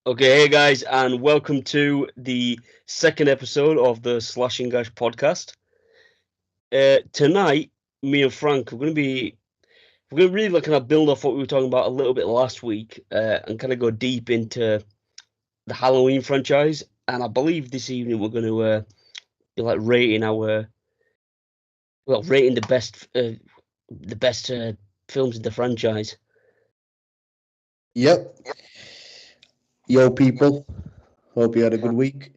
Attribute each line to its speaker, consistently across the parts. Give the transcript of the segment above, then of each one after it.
Speaker 1: Okay, hey guys, and welcome to the second episode of the Gash podcast. Tonight, me and Frank we're gonna really kind of build off what we were talking about a little bit last week, and kind of go deep into the Halloween franchise. And I believe this evening we're going to be like rating the best films in the franchise.
Speaker 2: Yep. Yo, people. Hope you had a good week.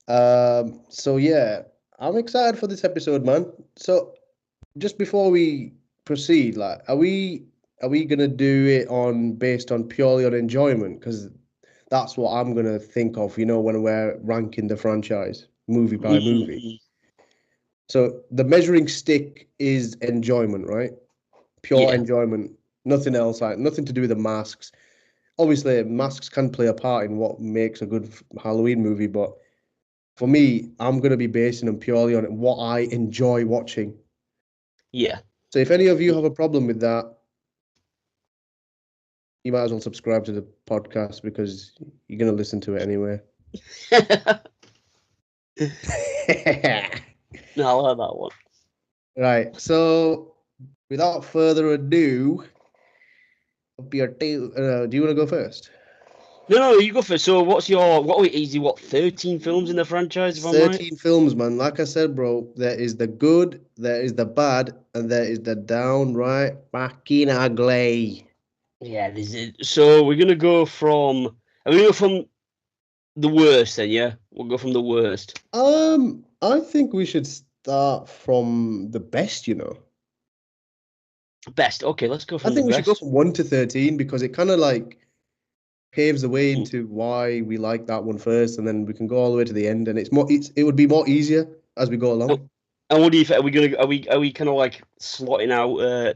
Speaker 2: So yeah, I'm excited for this episode, man. So just before we proceed, like, are we gonna do it on based on purely on enjoyment? Because that's what I'm gonna think of, when we're ranking the franchise movie by movie.
Speaker 1: Mm,
Speaker 2: So the measuring stick is enjoyment, right? Pure
Speaker 1: yeah,
Speaker 2: enjoyment, nothing else, like nothing to do with the masks. Obviously masks can play a part in what makes a good Halloween movie, but for me, I'm gonna be basing them purely on what I enjoy watching.
Speaker 1: yeah.
Speaker 2: So if any of you have a problem with that, you might as well subscribe to the podcast because you're gonna listen to it anyway.
Speaker 1: No, I like that one.
Speaker 2: Right. So without further ado, do you want to go first?
Speaker 1: No, you go first. So, what are we easy? What 13 films in the franchise, if I'm right?
Speaker 2: 13 films, man. Like I said, bro, there is the good, there is the bad, and there is the downright fucking ugly.
Speaker 1: Yeah, this is. So we're gonna go from. Are we gonna go from the worst then? Yeah, we'll go from the worst.
Speaker 2: I think we should start from the best.
Speaker 1: Best. Okay, let's go
Speaker 2: I
Speaker 1: from the
Speaker 2: think we should go
Speaker 1: best.
Speaker 2: from 1 to 13 because it kind of like paves the way
Speaker 1: Mm.
Speaker 2: into why we like that one first, and then we can go all the way to the end, and it would be more easier as we go
Speaker 1: Oh,
Speaker 2: along.
Speaker 1: and what do you think? Are we gonna? Are we kind of like slotting out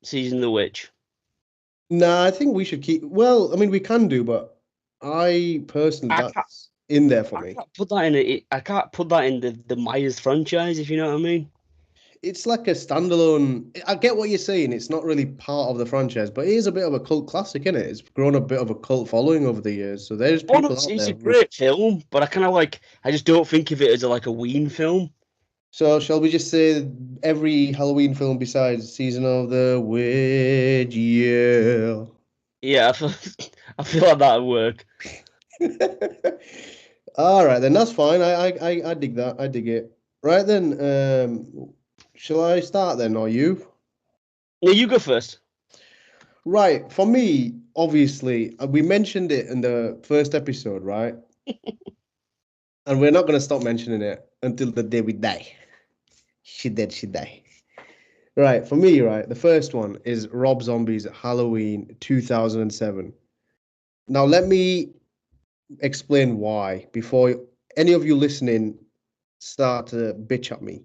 Speaker 1: season of the witch?
Speaker 2: Nah, I think we should keep. Well, I mean, we can do, but I personally,
Speaker 1: I can't.
Speaker 2: that's in there for
Speaker 1: I
Speaker 2: me.
Speaker 1: can't put that in it. I can't put that in the Myers franchise, if you know what I mean.
Speaker 2: It's like a standalone. I get what you're saying. It's not really part of the franchise, but it is a bit of a cult classic, isn't it? It's grown a bit of a cult following over the years. So there's
Speaker 1: Oh no,
Speaker 2: people out
Speaker 1: it's
Speaker 2: there.
Speaker 1: a great film, but I kind of like. I just don't think of it as like a Ween film.
Speaker 2: So shall we just say every Halloween film besides Season of the Witch? Yeah.
Speaker 1: Yeah, I feel like that would work.
Speaker 2: All right, then that's fine. I dig that. I dig it. Right then, shall I start then, or you?
Speaker 1: No, you go first.
Speaker 2: Right, for me, obviously, we mentioned it in the first episode, right? And we're not going to stop mentioning it until the day we die. She did, she died. Right, for me, right, the first one is Rob Zombie's Halloween 2007. Now, let me explain why before any of you listening start to bitch at me.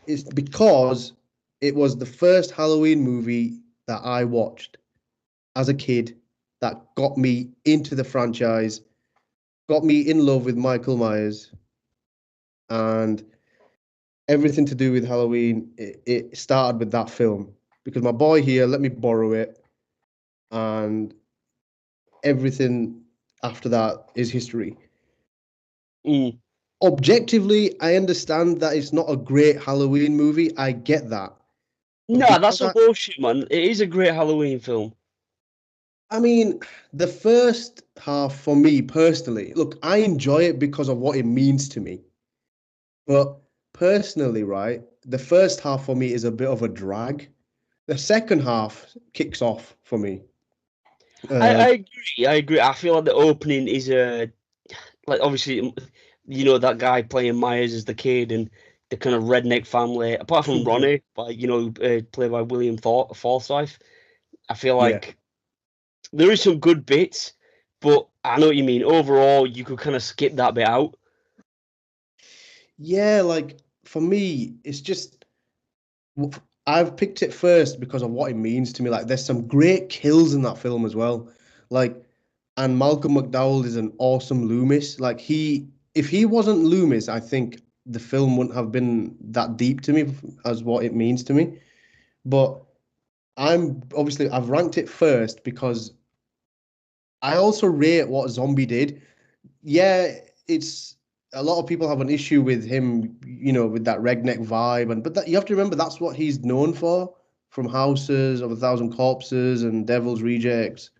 Speaker 2: It's because it was the first Halloween movie that I watched as a kid that got me into the franchise, got me in love with Michael Myers, and everything to do with Halloween. It started with that film because my boy here let me borrow it, and everything after that is history.
Speaker 1: Mm.
Speaker 2: Objectively, I understand that it's not a great Halloween movie. I get that. But
Speaker 1: No, that's
Speaker 2: because
Speaker 1: a bullshit, man. It is a great Halloween film.
Speaker 2: I mean, the first half for me personally, look, I enjoy it because of what it means to me. But personally, right, the first half for me is a bit of a drag. The second half kicks off for me.
Speaker 1: I
Speaker 2: Um,
Speaker 1: agree. I agree. I feel like the opening is like obviously that guy playing Myers as the kid and the kind of redneck family. Apart from
Speaker 2: yeah,
Speaker 1: Ronnie, played by William Forsythe. I feel
Speaker 2: yeah,
Speaker 1: like there is some good bits, but I know what you mean. Overall, you could kind of skip that bit out.
Speaker 2: yeah. Like for me, it's just I've picked it first because of what it means to me. Like, there's some great kills in that film as well. Like, and Malcolm McDowell is an awesome Loomis. Like, if he wasn't Loomis, I think the film wouldn't have been that deep to me as what it means to me. But I've ranked it first because I also rate what Zombie did. Yeah, it's a lot of people have an issue with him, with that redneck vibe, but that you have to remember that's what he's known for from Houses of a Thousand Corpses and Devil's Rejects.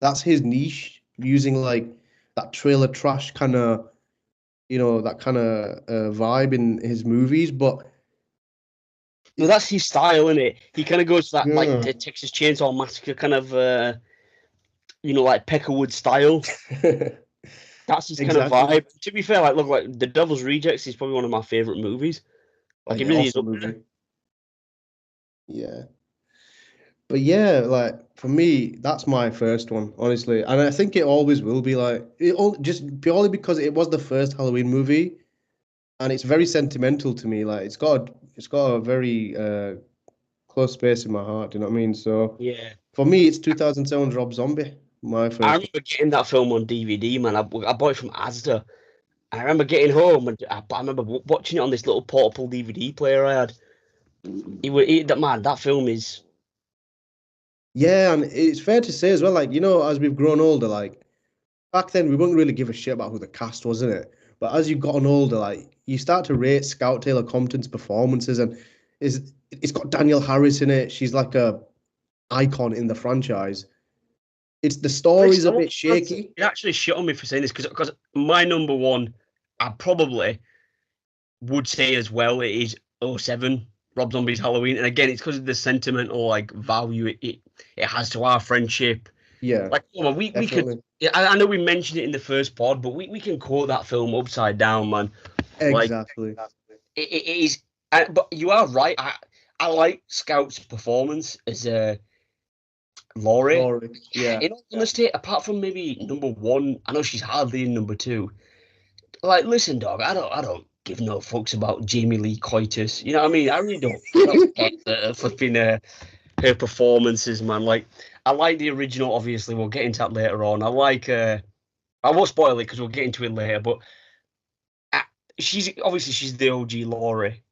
Speaker 2: That's his niche, using like that trailer trash kind of, that kind of vibe in his movies. But
Speaker 1: Well, that's his style, isn't it? He kind of goes to that like
Speaker 2: yeah,
Speaker 1: the Texas Chainsaw Massacre kind of, like Peckerwood style. That's his kind of
Speaker 2: exactly.
Speaker 1: vibe. To be fair, like look, like The Devil's Rejects is probably one of my favorite movies.
Speaker 2: Oh
Speaker 1: Like it
Speaker 2: yeah,
Speaker 1: really is
Speaker 2: awesome
Speaker 1: up there.
Speaker 2: movie. Yeah. But yeah, like for me, that's my first one, honestly, and I think it always will be like just purely because it was the first Halloween movie, and it's very sentimental to me. Like it's got a very close space in my heart. You know what I mean? So
Speaker 1: Yeah.
Speaker 2: for me, it's 2007's Rob Zombie, my
Speaker 1: I
Speaker 2: first one.
Speaker 1: remember getting that film on DVD, man. I bought it from Asda. I remember getting home and I remember watching it on this little portable DVD player I had. That man, that film is.
Speaker 2: Yeah, and it's fair to say as well, like as we've grown older, like back then we wouldn't really give a shit about who the cast was in it. But as you've gotten older, like you start to rate Scout Taylor Compton's performances, and it's got Danielle Harris in it. She's like a icon in the franchise. It's the story's
Speaker 1: Listen,
Speaker 2: a bit shaky.
Speaker 1: it actually shit on me for saying this because my number one, I probably would say as well, it is '07 Rob Zombie's Halloween, and again, it's because of the sentimental like value it has to our friendship.
Speaker 2: Yeah,
Speaker 1: Like, come on, we could.
Speaker 2: definitely.
Speaker 1: Yeah, I know we mentioned it in the first pod, but we can quote that film upside down, man. Like
Speaker 2: Exactly.
Speaker 1: it is. But you are right. I like Scout's performance as Laurie.
Speaker 2: Laurie. Yeah.
Speaker 1: In all honesty, apart from maybe number one, I know she's hardly in number two. Like, listen, dog, I don't give no fucks about Jamie Lee Coitus. You know what I mean? I really don't. I don't care flipping her performances, man. Like, I like the original. Obviously, we'll get into that later on. I like. I won't spoil it because we'll get into it later. But uh, she's the OG Laurie,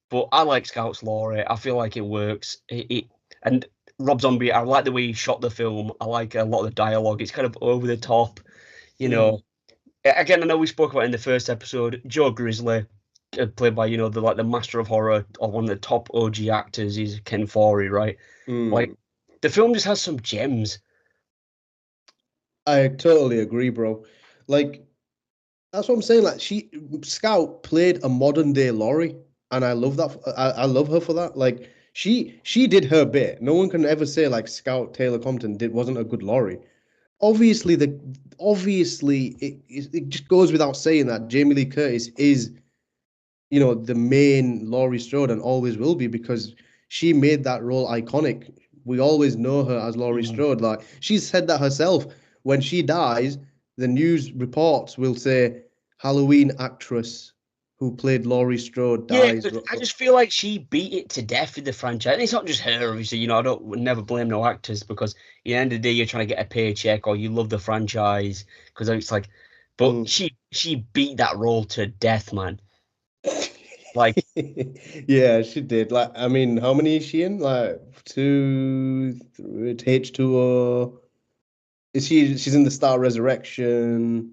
Speaker 1: but I like Scout's Laurie. I feel like it works. And Rob Zombie, I like the way he shot the film. I like a lot of the dialogue. It's kind of over the top, you
Speaker 2: Mm.
Speaker 1: know. Again, I know we spoke about it in the first episode. Joe Grizzly, played by the master of horror or one of the top OG actors, is Ken Foree, right? Like
Speaker 2: Mm.
Speaker 1: the film just has some gems.
Speaker 2: I totally agree, bro. Like that's what I'm saying. Like Scout played a modern day Laurie, and I love that. I love her for that. Like she did her bit. No one can ever say like Scout Taylor Compton wasn't a good Laurie. Obviously, it just goes without saying that Jamie Lee Curtis is the main Laurie Strode and always will be because she made that role iconic. We always know her as Laurie
Speaker 1: Mm.
Speaker 2: Strode. Like she's said that herself. When she dies, the news reports will say Halloween actress who played Laurie Strode
Speaker 1: Yeah,
Speaker 2: dies.
Speaker 1: but I just feel like she beat it to death with the franchise. And it's not just her, obviously. I don't would never blame no actors because at the end of the day, you're trying to get a paycheck or you love the franchise because it's like, but
Speaker 2: Mm.
Speaker 1: she beat that role to death, man. Like
Speaker 2: Yeah, she did. Like, I mean, how many is she in? Like H2O. She's in the Star Resurrection,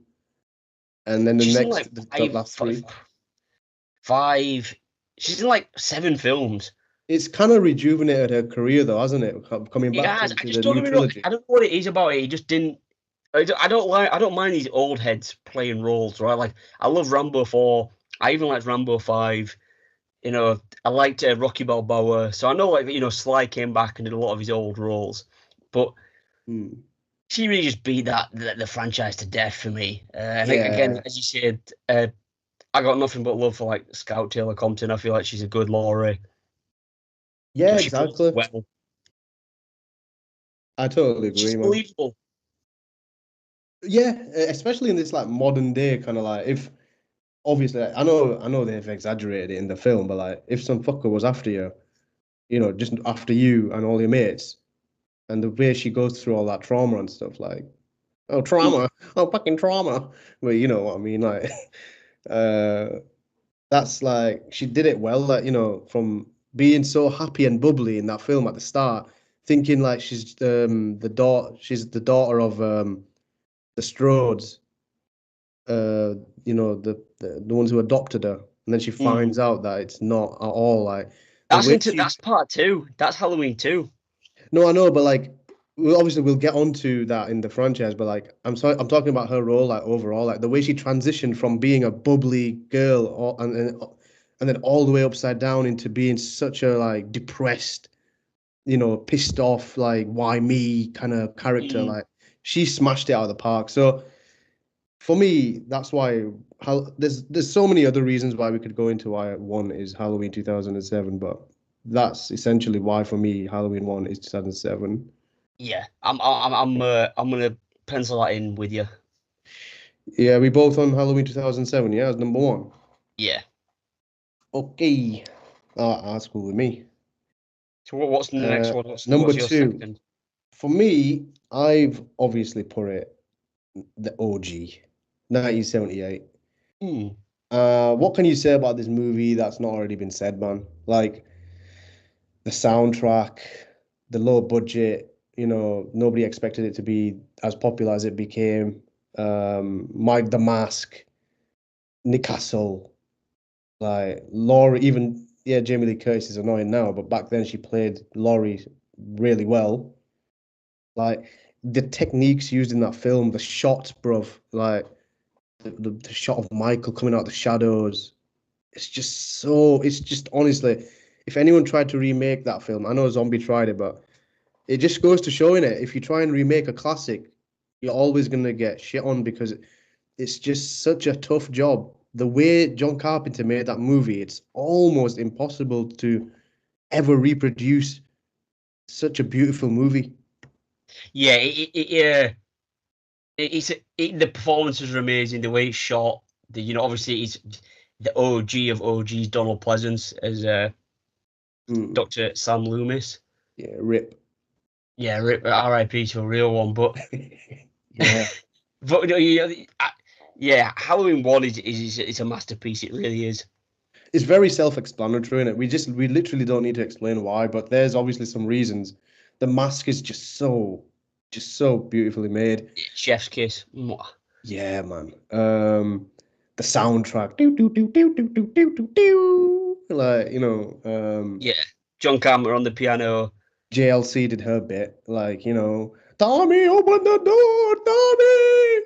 Speaker 2: and then the
Speaker 1: she's in like
Speaker 2: next the last three.
Speaker 1: five. She's in like seven films.
Speaker 2: It's kind of rejuvenated her career, though, hasn't it? Coming
Speaker 1: It
Speaker 2: back
Speaker 1: has. I
Speaker 2: to
Speaker 1: just
Speaker 2: the
Speaker 1: don't
Speaker 2: new
Speaker 1: even know.
Speaker 2: trilogy.
Speaker 1: I don't know what it is about it. It just didn't. I don't like. I don't mind these old heads playing roles, right? Like I love Rambo 4. I even liked Rambo 5. I liked Rocky Balboa, so I know like Sly came back and did a lot of his old roles, but
Speaker 2: Hmm.
Speaker 1: she really just beat the franchise to death for me. And again,
Speaker 2: Yeah,
Speaker 1: as you said, I got nothing but love for like Scout Taylor Compton. I feel like she's a good Laurie.
Speaker 2: yeah,
Speaker 1: She plays
Speaker 2: exactly.
Speaker 1: well.
Speaker 2: I totally
Speaker 1: She's
Speaker 2: agree, man.
Speaker 1: believable.
Speaker 2: Yeah, especially in this like modern day kind of like if obviously I know they've exaggerated it in the film, but like if some fucker was after you, just after you and all your mates, and the way she goes through all that trauma and stuff, like oh
Speaker 1: Mm.
Speaker 2: trauma, oh fucking trauma. Well, you know what I mean, like uh that's like she did it well, like from being so happy and bubbly in that film at the start, thinking like she's the daughter of the Strodes, you know, the ones who adopted her, and then she
Speaker 1: Mm.
Speaker 2: finds out that it's not at all like the way she.
Speaker 1: That's part two. That's Halloween 2.
Speaker 2: No, I know, but like, we'll get onto that in the franchise. But like, I'm talking about her role, like overall, like the way she transitioned from being a bubbly girl, and then all the way upside down into being such a like depressed, you know, pissed off, like why me kind of character.
Speaker 1: Mm.
Speaker 2: Like, she smashed it out of the park. So for me, that's why there's so many other reasons why we could go into why one is Halloween 2007, but that's essentially why for me Halloween 1 is 2007.
Speaker 1: Yeah, I'm gonna pencil that in with you.
Speaker 2: Yeah, we both on Halloween 2007, yeah, as number one.
Speaker 1: Yeah.
Speaker 2: Okay. That's cool with me.
Speaker 1: So what's the next one?
Speaker 2: Number
Speaker 1: What's your
Speaker 2: two,
Speaker 1: second?
Speaker 2: for me, I've obviously put it the OG, 1978.
Speaker 1: Mm.
Speaker 2: What can you say about this movie that's not already been said, man? Like the soundtrack, the low budget, you know, nobody expected it to be as popular as it became. Mike the Mask, Nick Castle, like Laurie, even yeah, Jamie Lee Curtis is annoying now, but back then she played Laurie really well. Like the techniques used in that film, the shots, bruv, like the shot of Michael coming out of the shadows. It's just honestly, if anyone tried to remake that film, I know Zombie tried it, but it just goes to showing it. If you try and remake a classic, you're always gonna get shit on because it's just such a tough job. The way John Carpenter made that movie, it's almost impossible to ever reproduce such a beautiful movie.
Speaker 1: Yeah, the performances are amazing. The way it's shot, obviously it's the OG of OGs, Donald Pleasance as
Speaker 2: Mm,
Speaker 1: Dr. Sam Loomis.
Speaker 2: yeah, rip.
Speaker 1: Yeah, R.I.P. to a real one, but
Speaker 2: Yeah.
Speaker 1: but yeah, Halloween 1 is it's a masterpiece. It really is.
Speaker 2: It's very self-explanatory, and we literally don't need to explain why, but there's obviously some reasons. The mask is just so beautifully made.
Speaker 1: Chef's kiss. Mwah.
Speaker 2: Yeah, man. The soundtrack, do do do do do do do do do, like
Speaker 1: Yeah, John Carter on the piano.
Speaker 2: JLC did her bit, like Tommy, open the door, Tommy.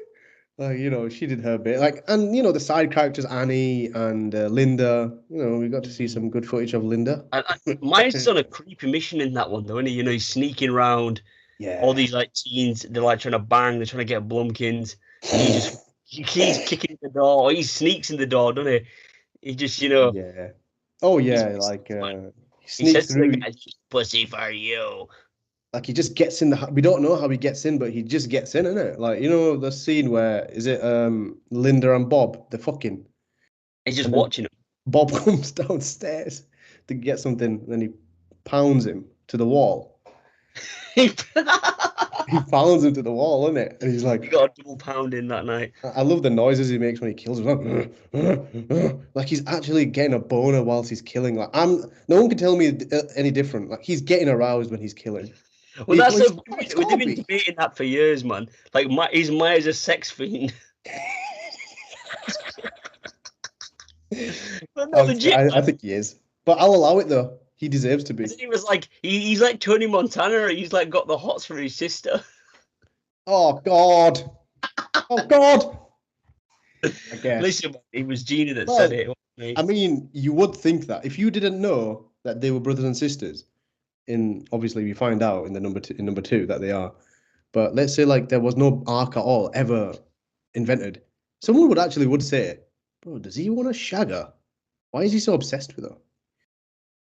Speaker 2: Like she did her bit, like, and the side characters Annie and Linda. We got to see
Speaker 1: Mm.
Speaker 2: some good footage of Linda.
Speaker 1: Mine's on a creepy mission in that one though, isn't he? He's sneaking around all
Speaker 2: Yeah.
Speaker 1: these like teens. They're like trying to bang. They're trying to get Blumkins, and he keeps kicking the door. Or he sneaks in the door, doesn't he? He just
Speaker 2: Yeah. Oh
Speaker 1: he's
Speaker 2: yeah, like he
Speaker 1: he
Speaker 2: sneaks
Speaker 1: says to the
Speaker 2: through,
Speaker 1: guy, "Pussy for you."
Speaker 2: like he just gets in we don't know how he gets in, but he just gets in, innit? Like the scene where is it Linda and Bob, the fucking,
Speaker 1: He's just
Speaker 2: and then
Speaker 1: watching
Speaker 2: Bob comes downstairs to get something, and then he pounds him to the wall.
Speaker 1: him.
Speaker 2: He pounds him to the wall, innit? And he's like,
Speaker 1: He got a double pound in that night.
Speaker 2: I love the noises he makes when he kills him. Like he's actually getting a boner whilst he's killing. Like no one can tell me any different. Like he's getting aroused when he's killing.
Speaker 1: Well,
Speaker 2: Well, it's
Speaker 1: they've
Speaker 2: gotta
Speaker 1: been
Speaker 2: be.
Speaker 1: debating that for years, man. Like, is Myers a sex fiend? But no, legit,
Speaker 2: I
Speaker 1: man.
Speaker 2: think he is, but I'll allow it though. He deserves to be.
Speaker 1: He was like, he's like Tony Montana. He's like got the hots for his sister.
Speaker 2: Oh God! Oh God! I guess.
Speaker 1: Listen, it was Gina that said
Speaker 2: Well,
Speaker 1: it. It wasn't me.
Speaker 2: I mean, you would think that if you didn't know that they were brothers and sisters, obviously we find out in the number two that they are. But let's say like there was no arc at all ever invented. Someone would say, bro, does he want to shag her? Why is he so obsessed with her?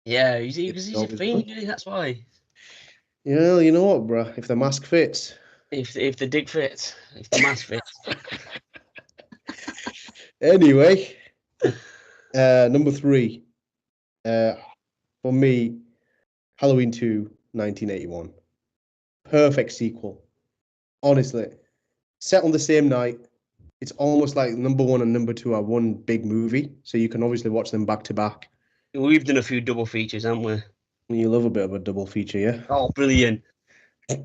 Speaker 1: Yeah,
Speaker 2: It's
Speaker 1: because he's a
Speaker 2: obvious.
Speaker 1: fiend. Isn't he? That's why.
Speaker 2: Yeah, you know what, bro? If the mask fits.
Speaker 1: If the dick fits, if the mask fits.
Speaker 2: Anyway, number three, uh, for me, Halloween 2, 1981. Perfect sequel. Honestly, set on the same night. It's almost like number one and number two are one big movie, so you can obviously watch them back to back.
Speaker 1: We've done a few double features, haven't we?
Speaker 2: You love a bit of a double feature, yeah?
Speaker 1: Oh, brilliant. I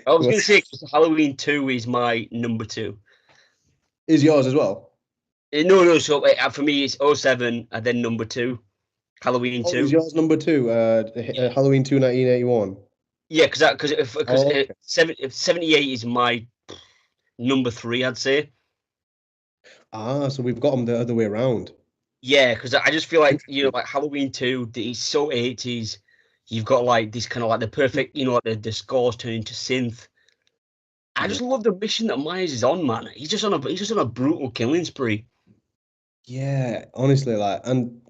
Speaker 1: was going to say Halloween 2 is my number 2.
Speaker 2: Is yours as well?
Speaker 1: No. So for me, it's 07 and then number 2, Halloween
Speaker 2: Oh, is
Speaker 1: 2.
Speaker 2: yours number 2?
Speaker 1: Yeah,
Speaker 2: Halloween 2, 1981.
Speaker 1: yeah, because
Speaker 2: Oh, okay.
Speaker 1: 78 is my number 3, I'd say.
Speaker 2: Ah, so we've got them the other way around.
Speaker 1: Yeah, because I just feel like
Speaker 2: Interesting.
Speaker 1: like Halloween 2, it's so 80s. You've got like this kind of like the perfect, like the scores turn into synth. I
Speaker 2: Yeah.
Speaker 1: just love the mission that Myers is on, man. He's just on a brutal killing spree.
Speaker 2: Yeah, honestly, like, and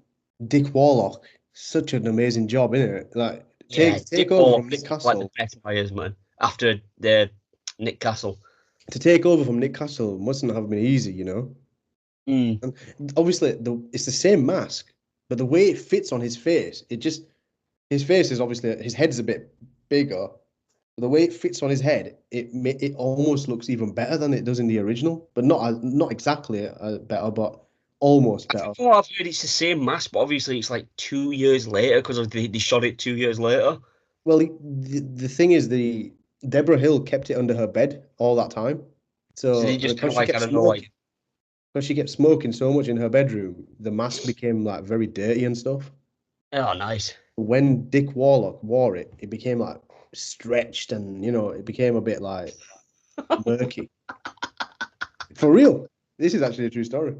Speaker 2: Dick Warlock, such an amazing job, isn't it? Like,
Speaker 1: Yeah,
Speaker 2: take
Speaker 1: Dick
Speaker 2: over from Nick
Speaker 1: Warlock's like the
Speaker 2: Castle.
Speaker 1: best Myers, man. After the Nick Castle.
Speaker 2: To take over from Nick Castle mustn't have been easy, you know?
Speaker 1: Mm.
Speaker 2: And obviously, it's the same mask, but the way it fits on his face, his face is obviously, his head's a bit bigger. But the way it fits on his head, it almost looks even better than it does in the original, but not exactly better, but almost
Speaker 1: I think
Speaker 2: better.
Speaker 1: from what I've heard, it's the same mask, but obviously it's like 2 years later because they shot it 2 years later.
Speaker 2: Well, the thing is, the Deborah Hill kept it under her bed all that time.
Speaker 1: So
Speaker 2: So
Speaker 1: they just kind
Speaker 2: because
Speaker 1: of like, I don't know,
Speaker 2: she kept smoking so much in her bedroom, the mask became like very dirty and stuff.
Speaker 1: oh, nice.
Speaker 2: When Dick Warlock wore it, it became like stretched and it became a bit like murky. For real. This is actually a true story.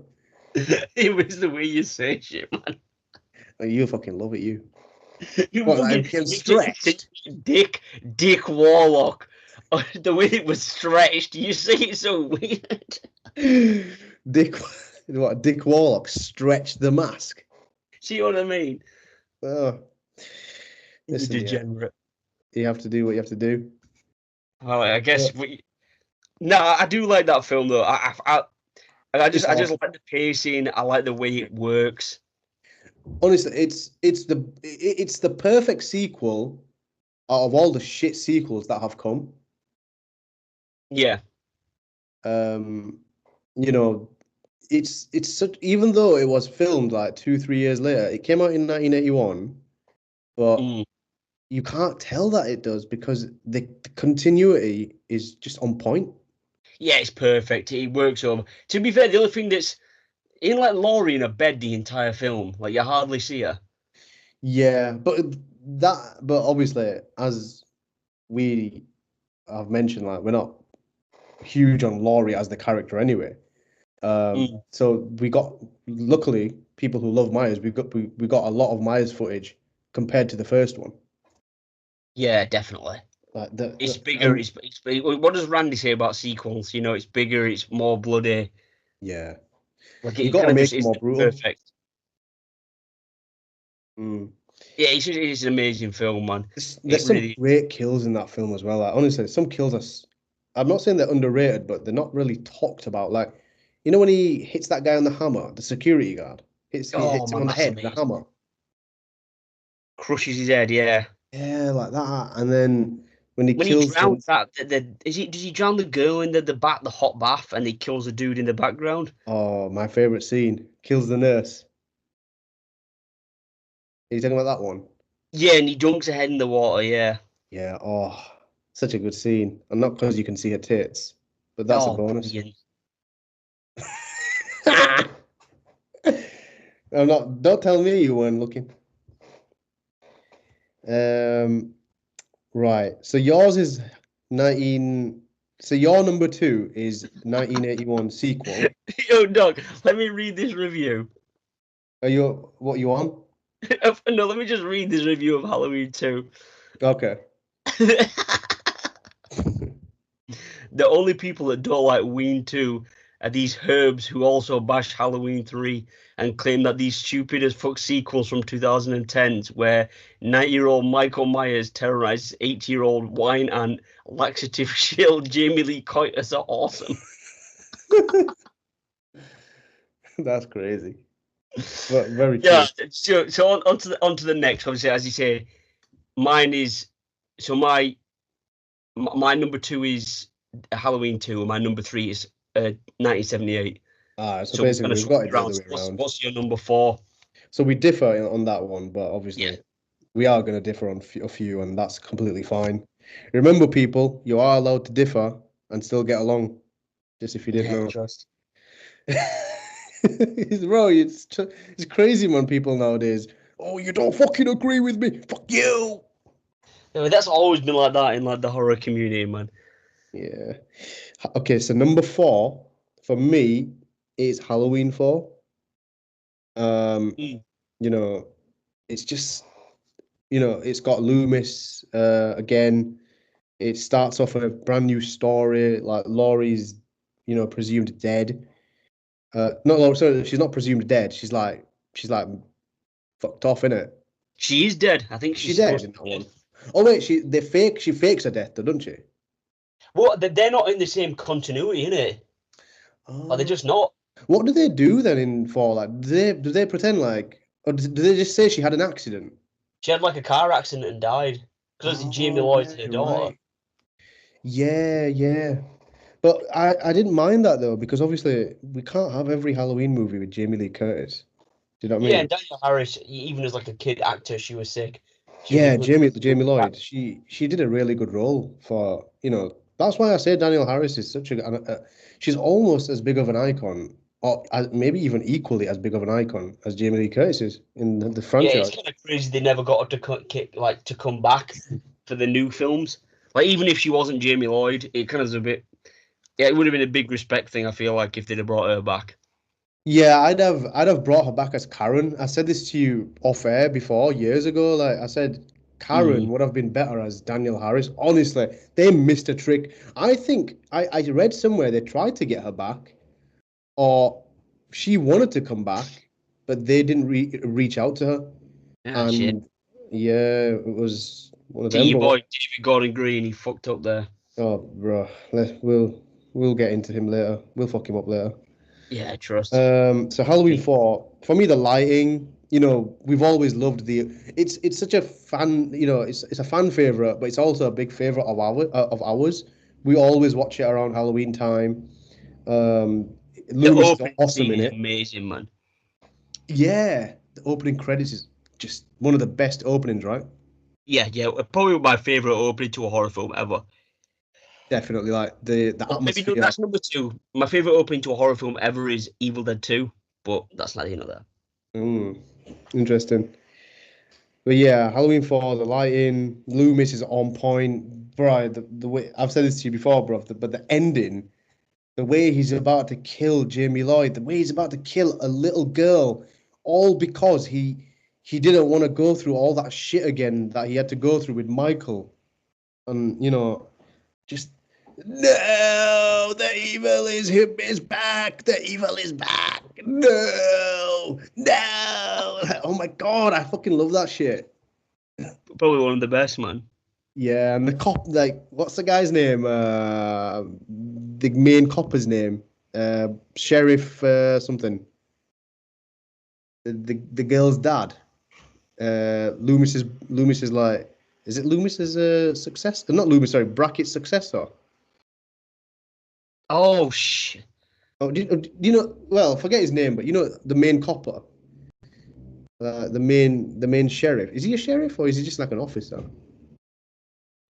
Speaker 1: It was the way you say shit, man.
Speaker 2: Like, you fucking love it, you.
Speaker 1: You
Speaker 2: What, like it
Speaker 1: fucking
Speaker 2: became stretched?
Speaker 1: Dick Warlock. The way it was stretched, you say it so weird.
Speaker 2: Dick, what? Dick Warlock stretched the mask.
Speaker 1: See what I mean?
Speaker 2: Oh,
Speaker 1: You
Speaker 2: listen, yeah,
Speaker 1: degenerate.
Speaker 2: you have to do what you have to do.
Speaker 1: Well, I
Speaker 2: But
Speaker 1: guess no, I do like that film though. I just
Speaker 2: it's
Speaker 1: I just
Speaker 2: awesome.
Speaker 1: like the pacing. I like the way it works.
Speaker 2: Honestly, it's the perfect sequel out of all the shit sequels that have come.
Speaker 1: Yeah.
Speaker 2: Um, you know, it's such even though it was filmed like 2, 3 years later, it came out in 1981, but
Speaker 1: Mm.
Speaker 2: you can't tell that it does because the continuity is just on point.
Speaker 1: Yeah, it's perfect. It works over. To be fair, the only thing that's in like Laurie in a bed the entire film, like you hardly see her.
Speaker 2: Yeah, but obviously, as we have mentioned, like we're not huge on Laurie as the character anyway.
Speaker 1: Mm.
Speaker 2: So we got luckily people who love Myers, we got a lot of Myers footage compared to the first one.
Speaker 1: Yeah, definitely.
Speaker 2: Like
Speaker 1: It's bigger. What does Randy say about sequels? It's bigger. It's more bloody.
Speaker 2: yeah,
Speaker 1: Like
Speaker 2: you
Speaker 1: it
Speaker 2: got
Speaker 1: kind
Speaker 2: to
Speaker 1: of
Speaker 2: make
Speaker 1: just
Speaker 2: it
Speaker 1: is
Speaker 2: more brutal.
Speaker 1: perfect.
Speaker 2: Mm.
Speaker 1: Yeah, it's an amazing film, man.
Speaker 2: There's
Speaker 1: It
Speaker 2: some
Speaker 1: really.
Speaker 2: great kills in that film as well. Like, honestly, some kills I'm not saying they're underrated, but they're not really talked about. Like, when he hits that guy on the hammer, the security guard he
Speaker 1: Oh
Speaker 2: hits him
Speaker 1: man,
Speaker 2: on the
Speaker 1: that's
Speaker 2: head with a
Speaker 1: amazing.
Speaker 2: hammer.
Speaker 1: Crushes his head. Yeah.
Speaker 2: Yeah, like that. And then when he
Speaker 1: When he
Speaker 2: kills the
Speaker 1: drowns that, does he drown the girl in the hot bath, and he kills the dude in the background?
Speaker 2: oh, my favorite scene, kills the nurse. Are you talking about that one?
Speaker 1: Yeah, and he dunks her head in the water. Yeah.
Speaker 2: Yeah. Oh, such a good scene. And not because you can see her tits, but that's a
Speaker 1: Oh,
Speaker 2: bonus.
Speaker 1: brilliant.
Speaker 2: I'm not. Don't tell me you weren't looking. Um. Right. So yours is 19. So your number 2 is 1981 sequel.
Speaker 1: Yo, dog, let me read this review.
Speaker 2: Are you what you on?
Speaker 1: No, let me just read this review of Halloween 2.
Speaker 2: Okay.
Speaker 1: The only people that don't like Ween 2 are these herbs who also bash Halloween 3 and claim that these stupid as fuck sequels from 2010s, where 90-year-old Michael Myers terrorizes 80-year-old wine and laxative shield Jamie Lee Curtis are awesome.
Speaker 2: That's crazy, but very
Speaker 1: Yeah,
Speaker 2: true.
Speaker 1: so on to the next. Obviously, as you say, mine is so my number 2 is Halloween 2, and my number 3 is 1978.
Speaker 2: So
Speaker 1: So we're
Speaker 2: basically,
Speaker 1: going to
Speaker 2: we've
Speaker 1: swap
Speaker 2: got
Speaker 1: it
Speaker 2: it the
Speaker 1: around.
Speaker 2: other
Speaker 1: So
Speaker 2: way
Speaker 1: what's,
Speaker 2: around.
Speaker 1: what's your number 4?
Speaker 2: So we differ on that one, but
Speaker 1: Yeah.
Speaker 2: obviously we are going to differ on a few, and that's completely fine. Remember, people, you are allowed to differ and still get along. Just if you didn't
Speaker 1: Yeah,
Speaker 2: know.
Speaker 1: trust.
Speaker 2: Bro, it's crazy, man. People nowadays. Oh, you don't fucking agree with me. Fuck you.
Speaker 1: I mean, that's always been like that in like the horror community, man.
Speaker 2: Yeah. Okay, so number 4 for me is Halloween 4. Um,
Speaker 1: Mm.
Speaker 2: you know, it's just it's got Loomis again. It starts off a brand new story. Like Laurie's, presumed dead. Not Laurie, sorry, she's not presumed dead. She's like fucked off, innit?
Speaker 1: She is dead. I think
Speaker 2: Is she
Speaker 1: she's
Speaker 2: dead
Speaker 1: supposed
Speaker 2: in
Speaker 1: to
Speaker 2: that
Speaker 1: be
Speaker 2: one?
Speaker 1: dead.
Speaker 2: Oh wait, she fakes her death though, doesn't she?
Speaker 1: Well, they're not in the same continuity, innit? Are they
Speaker 2: Oh.
Speaker 1: just not?
Speaker 2: What do they do then in 4? Like, do they pretend like, or do they just say she had an accident?
Speaker 1: She had like a car accident and died because Jamie
Speaker 2: Oh
Speaker 1: Lloyd's
Speaker 2: yeah,
Speaker 1: her
Speaker 2: you're
Speaker 1: daughter.
Speaker 2: right. Yeah, yeah. But I didn't mind that though, because obviously we can't have every Halloween movie with Jamie Lee Curtis. Do you know what I
Speaker 1: Yeah,
Speaker 2: mean?
Speaker 1: and Daniel Harris, even as like a kid actor, she was sick. She was a
Speaker 2: Yeah,
Speaker 1: good
Speaker 2: Jamie Lloyd. She did a really good role for, that's why I say Daniel Harris is such she's almost as big of an icon, or maybe even equally as big of an icon as Jamie Lee Curtis is in the
Speaker 1: Yeah, it's
Speaker 2: franchise.
Speaker 1: kind of crazy they never got her to to come back for the new films. Like even if she wasn't Jamie Lloyd, it kind of was a bit. Yeah, it would have been a big respect thing. I feel like if they'd have brought her back.
Speaker 2: Yeah, I'd have brought her back as Karen. I said this to you off air before, years ago. Like I said, Karen
Speaker 1: Mm.
Speaker 2: would have been better as Daniel Harris. Honestly, they missed a trick. I think I read somewhere they tried to get her back, or she wanted to come back, but they didn't reach out to her.
Speaker 1: Ah, shit.
Speaker 2: And yeah, it was one of
Speaker 1: See
Speaker 2: them.
Speaker 1: your
Speaker 2: But
Speaker 1: boy David Gordon Green, he fucked up there.
Speaker 2: oh, bro, we'll get into him later. We'll fuck him up later.
Speaker 1: Yeah, trust.
Speaker 2: So Halloween 4, for me, the lighting, we've always loved it's such a fan, it's a fan favorite, but it's also a big favorite of ours. We always watch it around Halloween time. Um,
Speaker 1: The
Speaker 2: Loomis is
Speaker 1: opening
Speaker 2: awesome
Speaker 1: scene
Speaker 2: in
Speaker 1: is
Speaker 2: it.
Speaker 1: amazing, man.
Speaker 2: Yeah, the opening credits is just one of the best openings, right?
Speaker 1: Yeah, yeah, probably my favorite opening to a horror film ever.
Speaker 2: Definitely, like the
Speaker 1: Or maybe no,
Speaker 2: atmosphere.
Speaker 1: that's number two. My favorite opening to a horror film ever is Evil Dead 2, but that's not that.
Speaker 2: Mm, interesting. But yeah, Halloween 4, the lighting, Loomis is on point, bro. The way I've said this to you before, bro, but the ending, the way he's about to kill Jamie Lloyd, the way he's about to kill a little girl, all because he didn't want to go through all that shit again that he had to go through with Michael, and just no, the evil is back. The evil is back. No, no. Oh my god, I fucking love that shit.
Speaker 1: Probably one of the best, man.
Speaker 2: Yeah, and the cop, like, what's the guy's name? The main copper's name, Sheriff something. The girl's dad. Loomis's like, is it Loomis's successor? Not Loomis, sorry, Brackett's successor.
Speaker 1: Oh shit.
Speaker 2: Oh, do you know? Well, forget his name, but the main copper, the main sheriff. Is he a sheriff or is he just like an officer?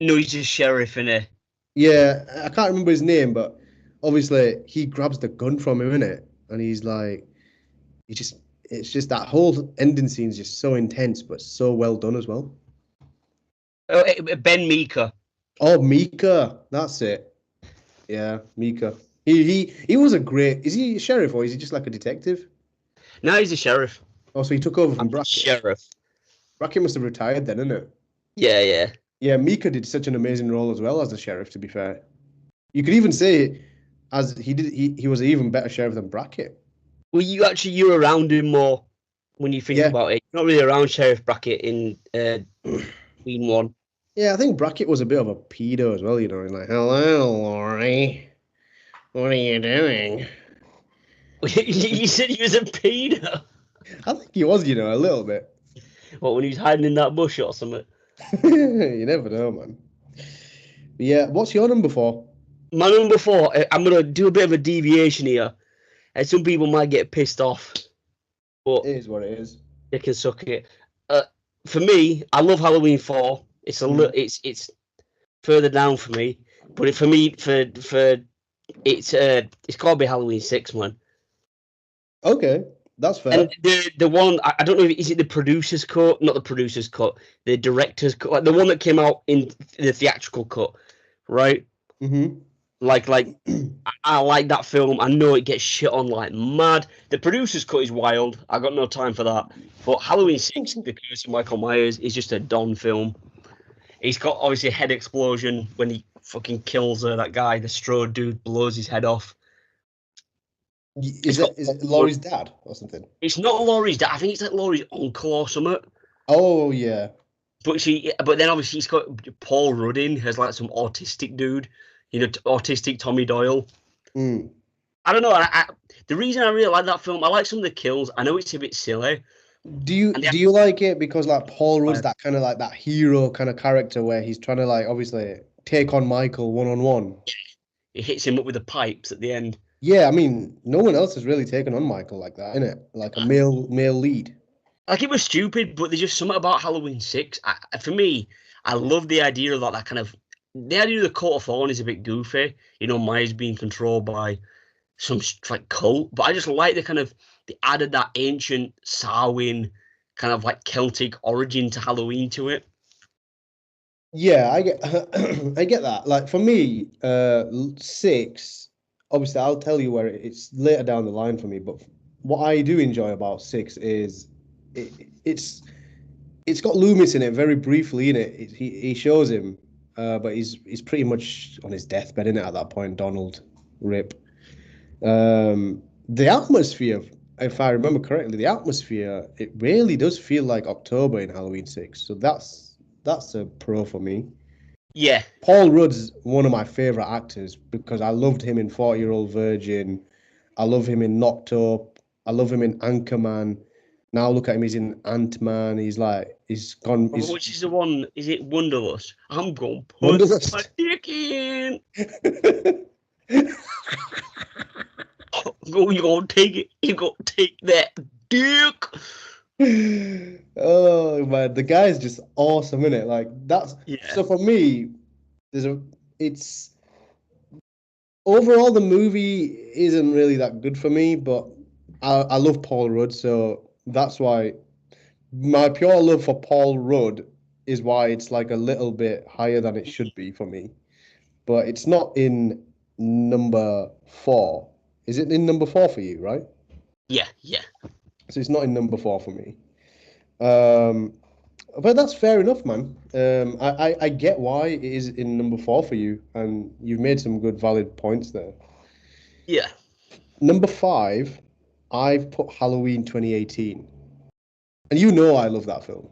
Speaker 1: No, he's just sheriff in it.
Speaker 2: Yeah, I can't remember his name, but obviously he grabs the gun from him in it, and he's like, he just, it's just that whole ending scene is just so intense, but so well done as well.
Speaker 1: Oh, Ben Meeker.
Speaker 2: Oh, Mika, that's it. Yeah, Mika. He was a great. Is he a sheriff or is he just like a detective?
Speaker 1: Now he's a sheriff.
Speaker 2: Oh, so he took over
Speaker 1: I'm
Speaker 2: from
Speaker 1: the
Speaker 2: Brackett.
Speaker 1: sheriff.
Speaker 2: Brackett must have retired then, isn't it?
Speaker 1: Yeah, yeah.
Speaker 2: Yeah, Mika did such an amazing role as well as the sheriff. To be fair, you could even say as he did, he was an even better sheriff than Brackett.
Speaker 1: Well, you're around him more when you think
Speaker 2: Yeah,
Speaker 1: about it. You're not really around Sheriff Brackett in Queen One.
Speaker 2: yeah. I think Brackett was a bit of a pedo as well. He's like, "Hello, Laurie, what are you doing?"
Speaker 1: You said he was a pedo.
Speaker 2: I think he was, a little bit.
Speaker 1: What when he was hiding in that bush or something?
Speaker 2: You never know, man. But yeah, what's your number 4?
Speaker 1: My number four. I'm gonna do a bit of a deviation here, and some people might get pissed off, but
Speaker 2: It is what it is.
Speaker 1: they can suck it. Uh, for me, I love Halloween 4. It's a
Speaker 2: Mm.
Speaker 1: it's further down for me. But for me, for it's got to be Halloween 6, man.
Speaker 2: Okay, that's fair.
Speaker 1: And the one I don't know, is it the producer's cut? Not the producer's cut, the director's cut, like the one that came out in the theatrical cut, right?
Speaker 2: Mm-hmm.
Speaker 1: Like I like that film. I know it gets shit on like mad. The producer's cut is wild. I got no time for that. But Halloween 6, The Curse of Michael Myers, is just a Don film. He's got obviously a head explosion when he fucking kills that guy. The Strode dude blows his head off. It's got.
Speaker 2: Is it Laurie's dad or something?
Speaker 1: It's not Laurie's dad. I think it's like Laurie's uncle or something.
Speaker 2: Oh yeah.
Speaker 1: But then obviously he's got Paul Rudd in as like some autistic dude, autistic Tommy Doyle.
Speaker 2: Mm.
Speaker 1: I don't know. The reason I really like that film, I like some of the kills. I know it's a bit silly.
Speaker 2: Do you like it because like Paul Rudd's that kind of like that hero kind of character where he's trying to like obviously take on Michael one-on-one?
Speaker 1: It hits him up with the pipes at the end.
Speaker 2: Yeah, I mean, no one else has really taken on Michael like that, innit? Like a male lead.
Speaker 1: Like it was stupid, but there's just something about Halloween 6. For me, I love the idea of that kind of the idea of the coat of thorn is a bit goofy. Myers being controlled by some like cult, but I just like the kind of they added that ancient Samhain kind of like Celtic origin to Halloween to it.
Speaker 2: Yeah, I get I get that. Like for me, 6, obviously I'll tell you where it's later down the line for me, but what I do enjoy about 6 is it's got Loomis in it very briefly in it. He shows him, but he's pretty much on his deathbed in it at that point. Donald, rip. The atmosphere, if I remember correctly, the atmosphere it really does feel like October in Halloween 6. So that's a pro for me.
Speaker 1: Yeah,
Speaker 2: Paul Rudd's one of my favorite actors because I loved him in 40-Year-Old Virgin. I love him in Knocked Up. I love him in Anchorman. Now look at him, he's in Ant-Man. He's gone. He's
Speaker 1: which is the one? Is it Wonderlust? I'm gonna put my
Speaker 2: Wonderlust.
Speaker 1: dick in. You gonna take it? You gonna take that dick?
Speaker 2: Oh man, the guy is just awesome, isn't it? Like that's
Speaker 1: Yeah,
Speaker 2: so for me, it's overall the movie isn't really that good for me, but I love Paul Rudd, so that's why my pure love for Paul Rudd is why it's like a little bit higher than it should be for me. But it's not in number 4. Is it in number 4 for you, right?
Speaker 1: yeah.
Speaker 2: So it's not in number 4 for me. Um, but that's fair enough, man. I get why it is in number 4 for you, and you've made some good, valid points there.
Speaker 1: Yeah.
Speaker 2: Number 5, I've put Halloween 2018, and you know I love that film.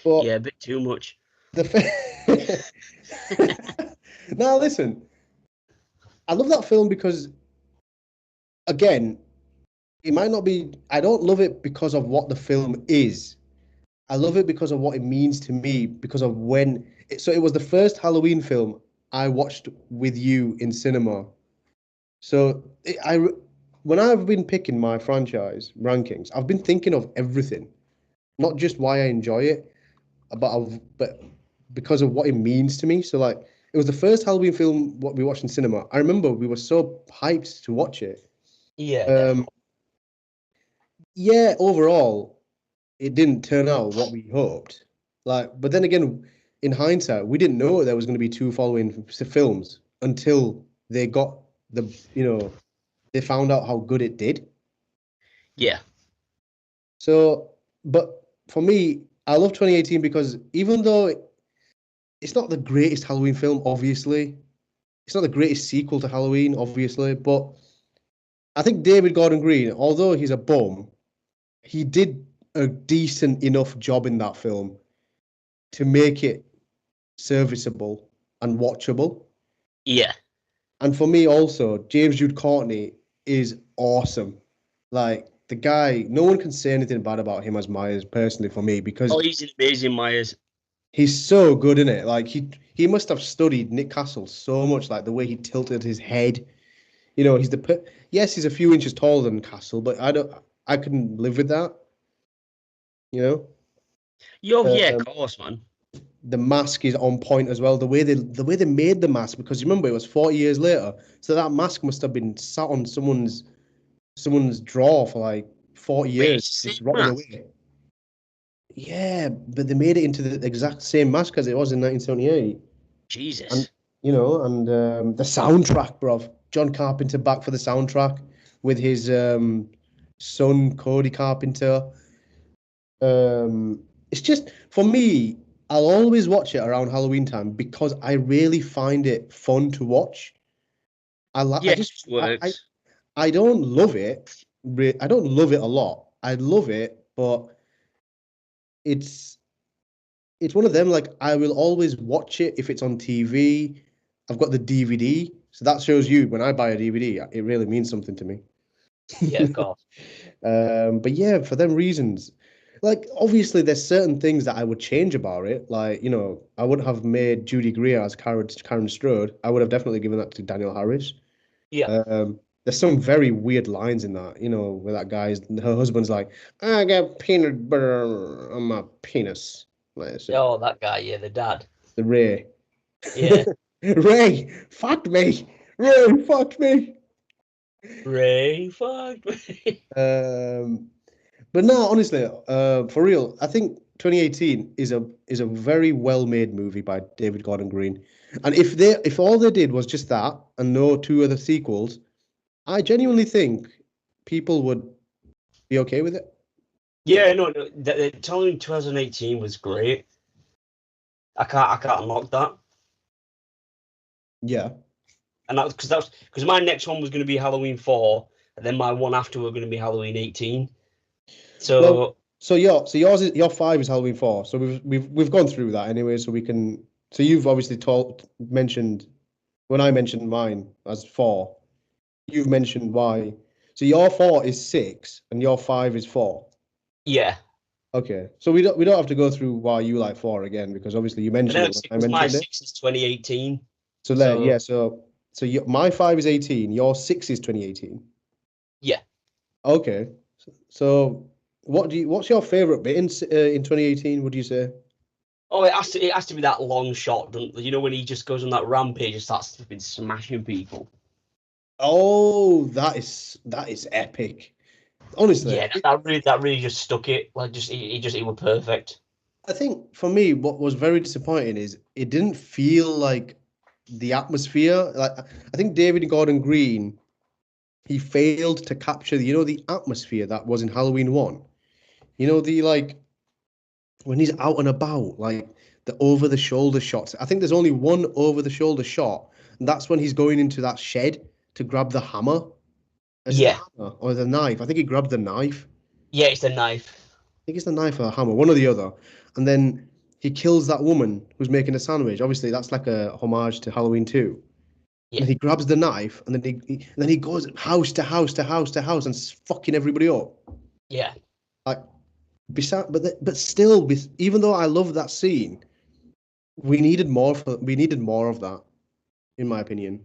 Speaker 2: But
Speaker 1: Yeah, a bit too much.
Speaker 2: the now listen, I love that film because again, it might not be. I don't love it because of what the film is. I love it because of what it means to me, because of when. So it was the first Halloween film I watched with you in cinema. So when I've been picking my franchise rankings, I've been thinking of everything, not just why I enjoy it, but because of what it means to me. So like, it was the first Halloween film what we watched in cinema. I remember we were so hyped to watch it.
Speaker 1: Yeah,
Speaker 2: Um,
Speaker 1: definitely.
Speaker 2: yeah, overall, it didn't turn out what we hoped. Like, but then again, in hindsight, we didn't know there was going to be 2 following films until they got they found out how good it did.
Speaker 1: Yeah,
Speaker 2: So, but for me, I love 2018 because even though it's not the greatest Halloween film, obviously, it's not the greatest sequel to Halloween, obviously, but I think David Gordon Green, although he's a bum, he did a decent enough job in that film to make it serviceable and watchable.
Speaker 1: yeah.
Speaker 2: And for me also, James Jude Courtney is awesome. Like the guy, no one can say anything bad about him as Myers personally for me because
Speaker 1: Oh, he's amazing, Myers.
Speaker 2: he's so good in it. Like he must have studied Nick Castle so much, like the way he tilted his head. He's yes, he's a few inches taller than Castle, but I can live with that. You know.
Speaker 1: Yo, yeah, of
Speaker 2: Um,
Speaker 1: course, man.
Speaker 2: The mask is on point as well. The way they made the mask, because remember it was 40 years later, so that mask must have been sat on someone's drawer for like 40
Speaker 1: Wait,
Speaker 2: years,
Speaker 1: it's the
Speaker 2: just
Speaker 1: same
Speaker 2: rotting
Speaker 1: mask?
Speaker 2: away. Yeah, but they made it into the exact same mask as it was in 1978. And
Speaker 1: Jesus.
Speaker 2: the soundtrack, bruv. John Carpenter back for the soundtrack with his son Cody Carpenter. It's just for me, I'll always watch it around Halloween time because I really find it fun to watch. I
Speaker 1: Yeah, it
Speaker 2: just
Speaker 1: just
Speaker 2: I
Speaker 1: works.
Speaker 2: I don't love it. I don't love it a lot. I love it, but it's it's one of them, like I will always watch it if it's on TV. I've got the DVD, so that shows you when I buy a DVD, it really means something to me.
Speaker 1: Yeah, of course.
Speaker 2: But yeah, for them reasons, like obviously there's certain things that I would change about it. Like, I wouldn't have made Judy Greer as Karen Strode. I would have definitely given that to Daniel Harris.
Speaker 1: Yeah.
Speaker 2: There's some very weird lines in that, where that her husband's like, I got peanut butter on my penis. Like, it's
Speaker 1: Oh, that guy, yeah, the dad.
Speaker 2: the Ray.
Speaker 1: Yeah.
Speaker 2: Ray, fucked me. Ray, fucked me.
Speaker 1: Ray, fuck me.
Speaker 2: Um, but no, honestly, for real, I think 2018 is a very well made movie by David Gordon Green. And if all they did was just that and no two other sequels, I genuinely think people would be okay with it.
Speaker 1: Yeah, no, no. The Halloween 2018 was great. I can't knock that.
Speaker 2: Yeah.
Speaker 1: And that's because my next one was going to be Halloween 4, and then my one after were going to be Halloween 18.
Speaker 2: Well,
Speaker 1: So
Speaker 2: your five is Halloween four. So we've gone through that anyway. So we can. So you've obviously mentioned when I mentioned mine as four. You've mentioned why. So your four is six, and your five is four.
Speaker 1: yeah,
Speaker 2: Okay. So we don't have to go through why you like four again because obviously you
Speaker 1: but
Speaker 2: mentioned
Speaker 1: then
Speaker 2: it when I
Speaker 1: because my
Speaker 2: mentioned it.
Speaker 1: 6 is 2018.
Speaker 2: So there, yeah.
Speaker 1: So
Speaker 2: My five is 18. Your six is 2018.
Speaker 1: yeah.
Speaker 2: Okay. So what's your favorite bit in 2018? Would you say?
Speaker 1: Oh, it has to be that long shot, doesn't you know when he just goes on that rampage and starts flipping smashing people.
Speaker 2: Oh, that is epic. Honestly,
Speaker 1: Yeah, that really just stuck it. Like just it was perfect.
Speaker 2: I think for me, what was very disappointing is it didn't feel like the atmosphere. Like I think David Gordon Green, he failed to capture, the atmosphere that was in Halloween one. The like when he's out and about, like the over the shoulder shots. I think there's only one over the shoulder shot, and that's when he's going into that shed to grab the hammer. Is it the
Speaker 1: Yeah,
Speaker 2: hammer or the knife? I think he grabbed the knife.
Speaker 1: yeah, it's the knife.
Speaker 2: I think it's the knife or the hammer, one or the other. And then he kills that woman who's making a sandwich. Obviously, that's like a homage to Halloween 2. And
Speaker 1: Yeah,
Speaker 2: then he grabs the knife, and then he goes house to house to house to house and fucking everybody up.
Speaker 1: yeah.
Speaker 2: Like, but still, even though I love that scene, we needed more of that, in my opinion.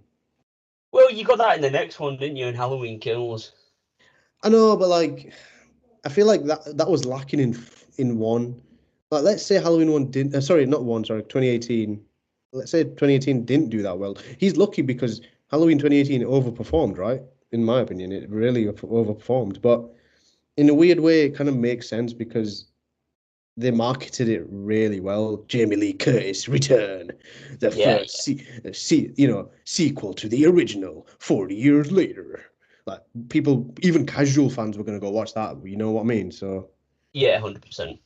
Speaker 1: Well, you got that in the next one, didn't you? In Halloween Kills.
Speaker 2: I know, but like, I feel like that was lacking in one. Like, let's say Halloween one didn't. Sorry, not one. Sorry, 2018. Let's say 2018 didn't do that well. He's lucky because Halloween 2018 overperformed, right? In my opinion, it really overperformed. But in a weird way, it kind of makes sense because they marketed it really well. Jamie Lee Curtis return, the
Speaker 1: Yeah,
Speaker 2: first sequel to the original 40 years later. Like people, even casual fans were gonna go watch that. You know what I mean? So
Speaker 1: yeah, 100%.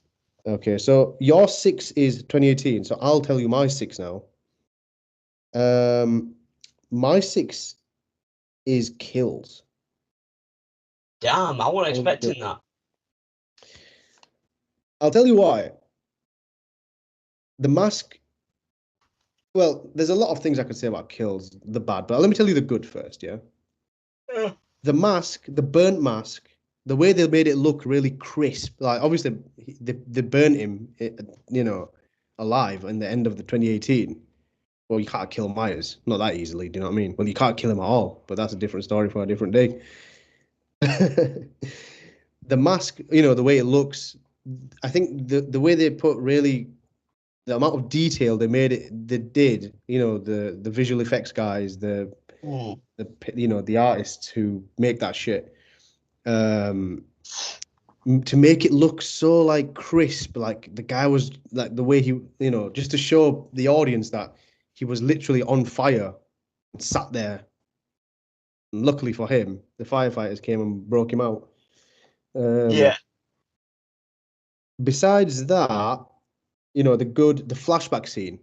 Speaker 2: okay, so your six is 2018. So I'll tell you my six now. Um, my six is Kills.
Speaker 1: Damn, I wasn't
Speaker 2: Halloween Kills.
Speaker 1: expecting that.
Speaker 2: I'll tell you why. The Mask. Well, there's a lot of things I could say about Kills, the bad, but let me tell you the good first. Yeah.
Speaker 1: Yeah,
Speaker 2: The mask, the burnt mask, the way they made it look really crisp. Like obviously they burnt him, alive in the end of the 2018. Well, you can't kill Myers, not that easily. Do you know what I mean? Well, you can't kill him at all, but that's a different story for a different day. The mask, the way it looks, I think the way they put really the amount of detail they did, the visual effects guys, the the artists who make that shit, to make it look so like crisp, like the guy was like the way he, just to show the audience that he was literally on fire and sat there. And luckily for him, the firefighters came and broke him out.
Speaker 1: Yeah.
Speaker 2: Besides that, the flashback scene,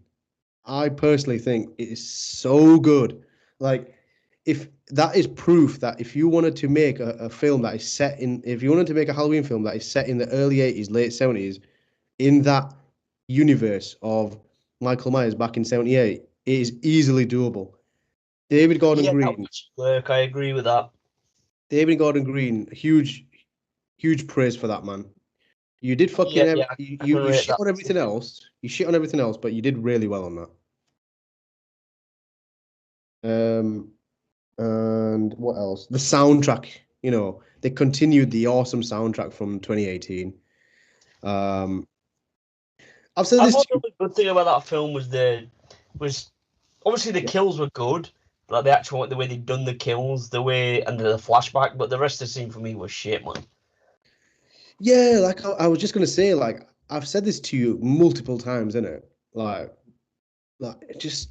Speaker 2: I personally think it is so good. Like, if that is proof that if you wanted to make a film that is set in, if you wanted to make a Halloween film that is set in the early 80s, late 70s, in that universe of Michael Myers back in 78, it is easily doable. David Gordon
Speaker 1: Yeah, that
Speaker 2: Green,
Speaker 1: would work. I agree with that.
Speaker 2: David Gordon Green, huge, huge praise for that man. You did
Speaker 1: Yeah,
Speaker 2: fucking
Speaker 1: yeah, I can
Speaker 2: you
Speaker 1: rate
Speaker 2: shit
Speaker 1: that.
Speaker 2: on everything else. You shit on everything else, but you did really well on that. And what else? The soundtrack, they continued the awesome soundtrack from 2018. Um, I've said
Speaker 1: I
Speaker 2: this
Speaker 1: thought
Speaker 2: to
Speaker 1: the
Speaker 2: you.
Speaker 1: only good thing about that film was obviously the
Speaker 2: Yeah,
Speaker 1: kills were good, like the actual the way they'd done the kills, the way and the flashback, but the rest of the scene for me was shit, man.
Speaker 2: yeah, like I was just gonna say, like I've said this to you multiple times, innit? Like just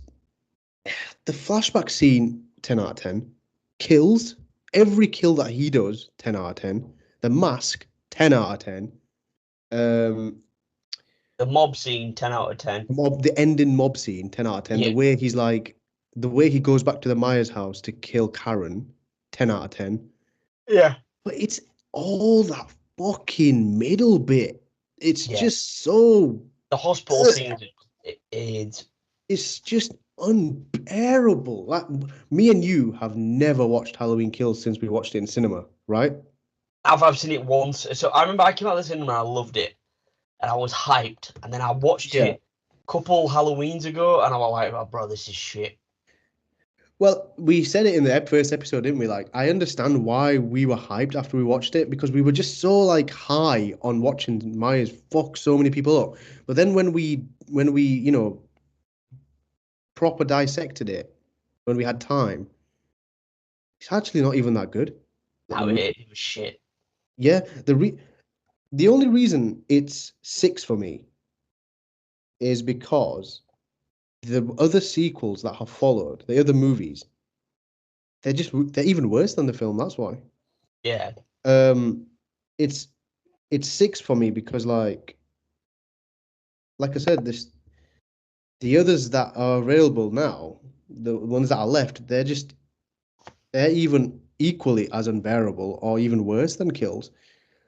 Speaker 2: the flashback scene, 10 out of 10. Kills, every kill that he does, 10 out of 10. The mask, 10 out of 10. Um,
Speaker 1: The mob scene, 10 out of 10.
Speaker 2: the ending mob scene, 10 out of 10.
Speaker 1: Yeah,
Speaker 2: The way he goes back to the Myers house to kill Karen, 10 out of 10.
Speaker 1: yeah,
Speaker 2: But it's all that fucking middle bit. It's
Speaker 1: yeah.
Speaker 2: just so,
Speaker 1: The hospital scene, it's
Speaker 2: it's just unbearable. Like, me and you have never watched Halloween Kills since we watched it in cinema, right?
Speaker 1: I've seen it once. So I remember I came out of the cinema and I loved it, and I was hyped, and then I watched
Speaker 2: Yeah.
Speaker 1: it a couple Halloweens ago, and I was like, oh, bro, this is shit.
Speaker 2: Well, we said it in the first episode, didn't we? Like, I understand why we were hyped after we watched it because we were just so like high on watching Myers fuck so many people up. But then when we proper dissected it, when we had time, it's actually not even that good.
Speaker 1: No, it was shit.
Speaker 2: Yeah, the only reason it's six for me is because the other sequels that have followed, the other movies, they're even worse than the film. That's why.
Speaker 1: Yeah,
Speaker 2: Um, it's it's six for me because like I said, the others that are available now, the ones that are left, they're even equally as unbearable or even worse than Kills.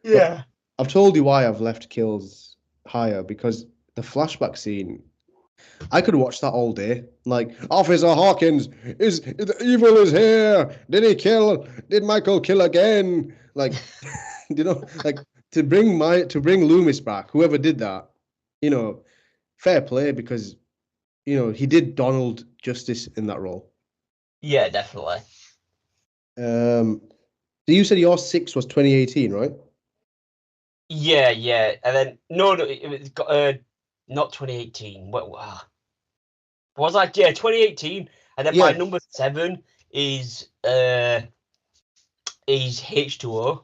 Speaker 2: But
Speaker 1: yeah.
Speaker 2: I've told you why I've left Kills higher because the flashback scene, I could watch that all day. Like, Officer Hawkins, is the evil is here. Did Michael kill again? Like, like to bring Loomis back, whoever did that, you know, fair play because he did Donald justice in that role.
Speaker 1: Yeah, definitely.
Speaker 2: So you said your six was 2018, right?
Speaker 1: Yeah, yeah. And then no, it got not 2018. What was like, yeah, 2018. And then my
Speaker 2: Yeah.
Speaker 1: number 7 is H2O.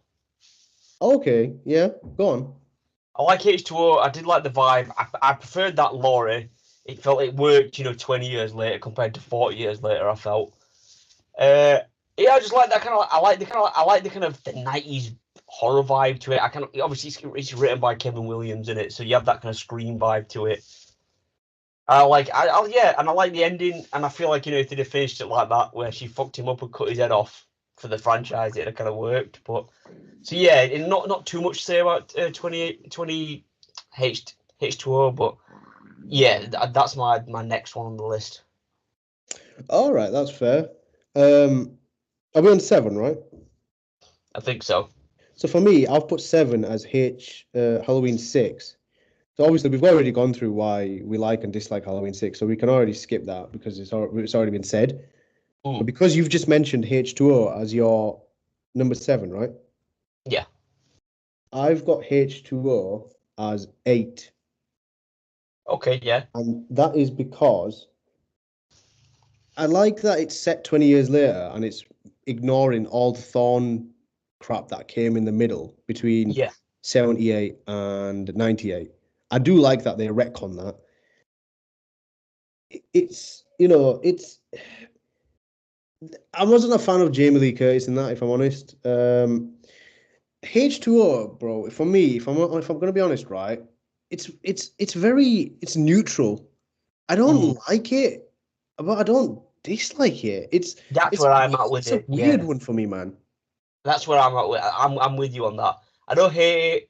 Speaker 2: Okay. Yeah. Go on.
Speaker 1: I like H2O. I did like the vibe. I preferred that Laurie. It felt it worked, 20 years later compared to 40 years later. I felt. Uh, yeah, I just like that kind of. I like the kind of the 90s horror vibe to it. I kind of obviously it's written by Kevin Williams in it, so you have that kind of Scream vibe to it. Yeah, and I like the ending, and I feel like if they'd have finished it like that, where she fucked him up and cut his head off for the franchise, it'd have kind of worked. But so yeah, not too much to say about 20 H2O, but yeah, that's my next one on the list.
Speaker 2: All right, that's fair. Are we on seven, right?
Speaker 1: I think so.
Speaker 2: So for me, I've put seven as Halloween six. So obviously we've already gone through why we like and dislike Halloween six, so we can already skip that because it's already been said. But
Speaker 1: Mm,
Speaker 2: because you've just mentioned H2O as your number seven, right?
Speaker 1: yeah.
Speaker 2: I've got H2O as eight.
Speaker 1: Okay, yeah.
Speaker 2: And that is because I like that it's set 20 years later and it's ignoring all the Thorn crap that came in the middle between
Speaker 1: Yeah.
Speaker 2: 78 and 98. I do like that they retcon that. It's, I wasn't a fan of Jamie Lee Curtis in that, if I'm honest. H2O, bro, for me, if I'm gonna be honest, right, it's neutral. I
Speaker 1: Mm.
Speaker 2: don't like it, but I don't dislike it.
Speaker 1: That's
Speaker 2: It's
Speaker 1: where I'm at with
Speaker 2: it's a
Speaker 1: it.
Speaker 2: weird
Speaker 1: Yeah.
Speaker 2: one for me, man.
Speaker 1: That's where I'm at with. I'm with you on that. I don't hate it,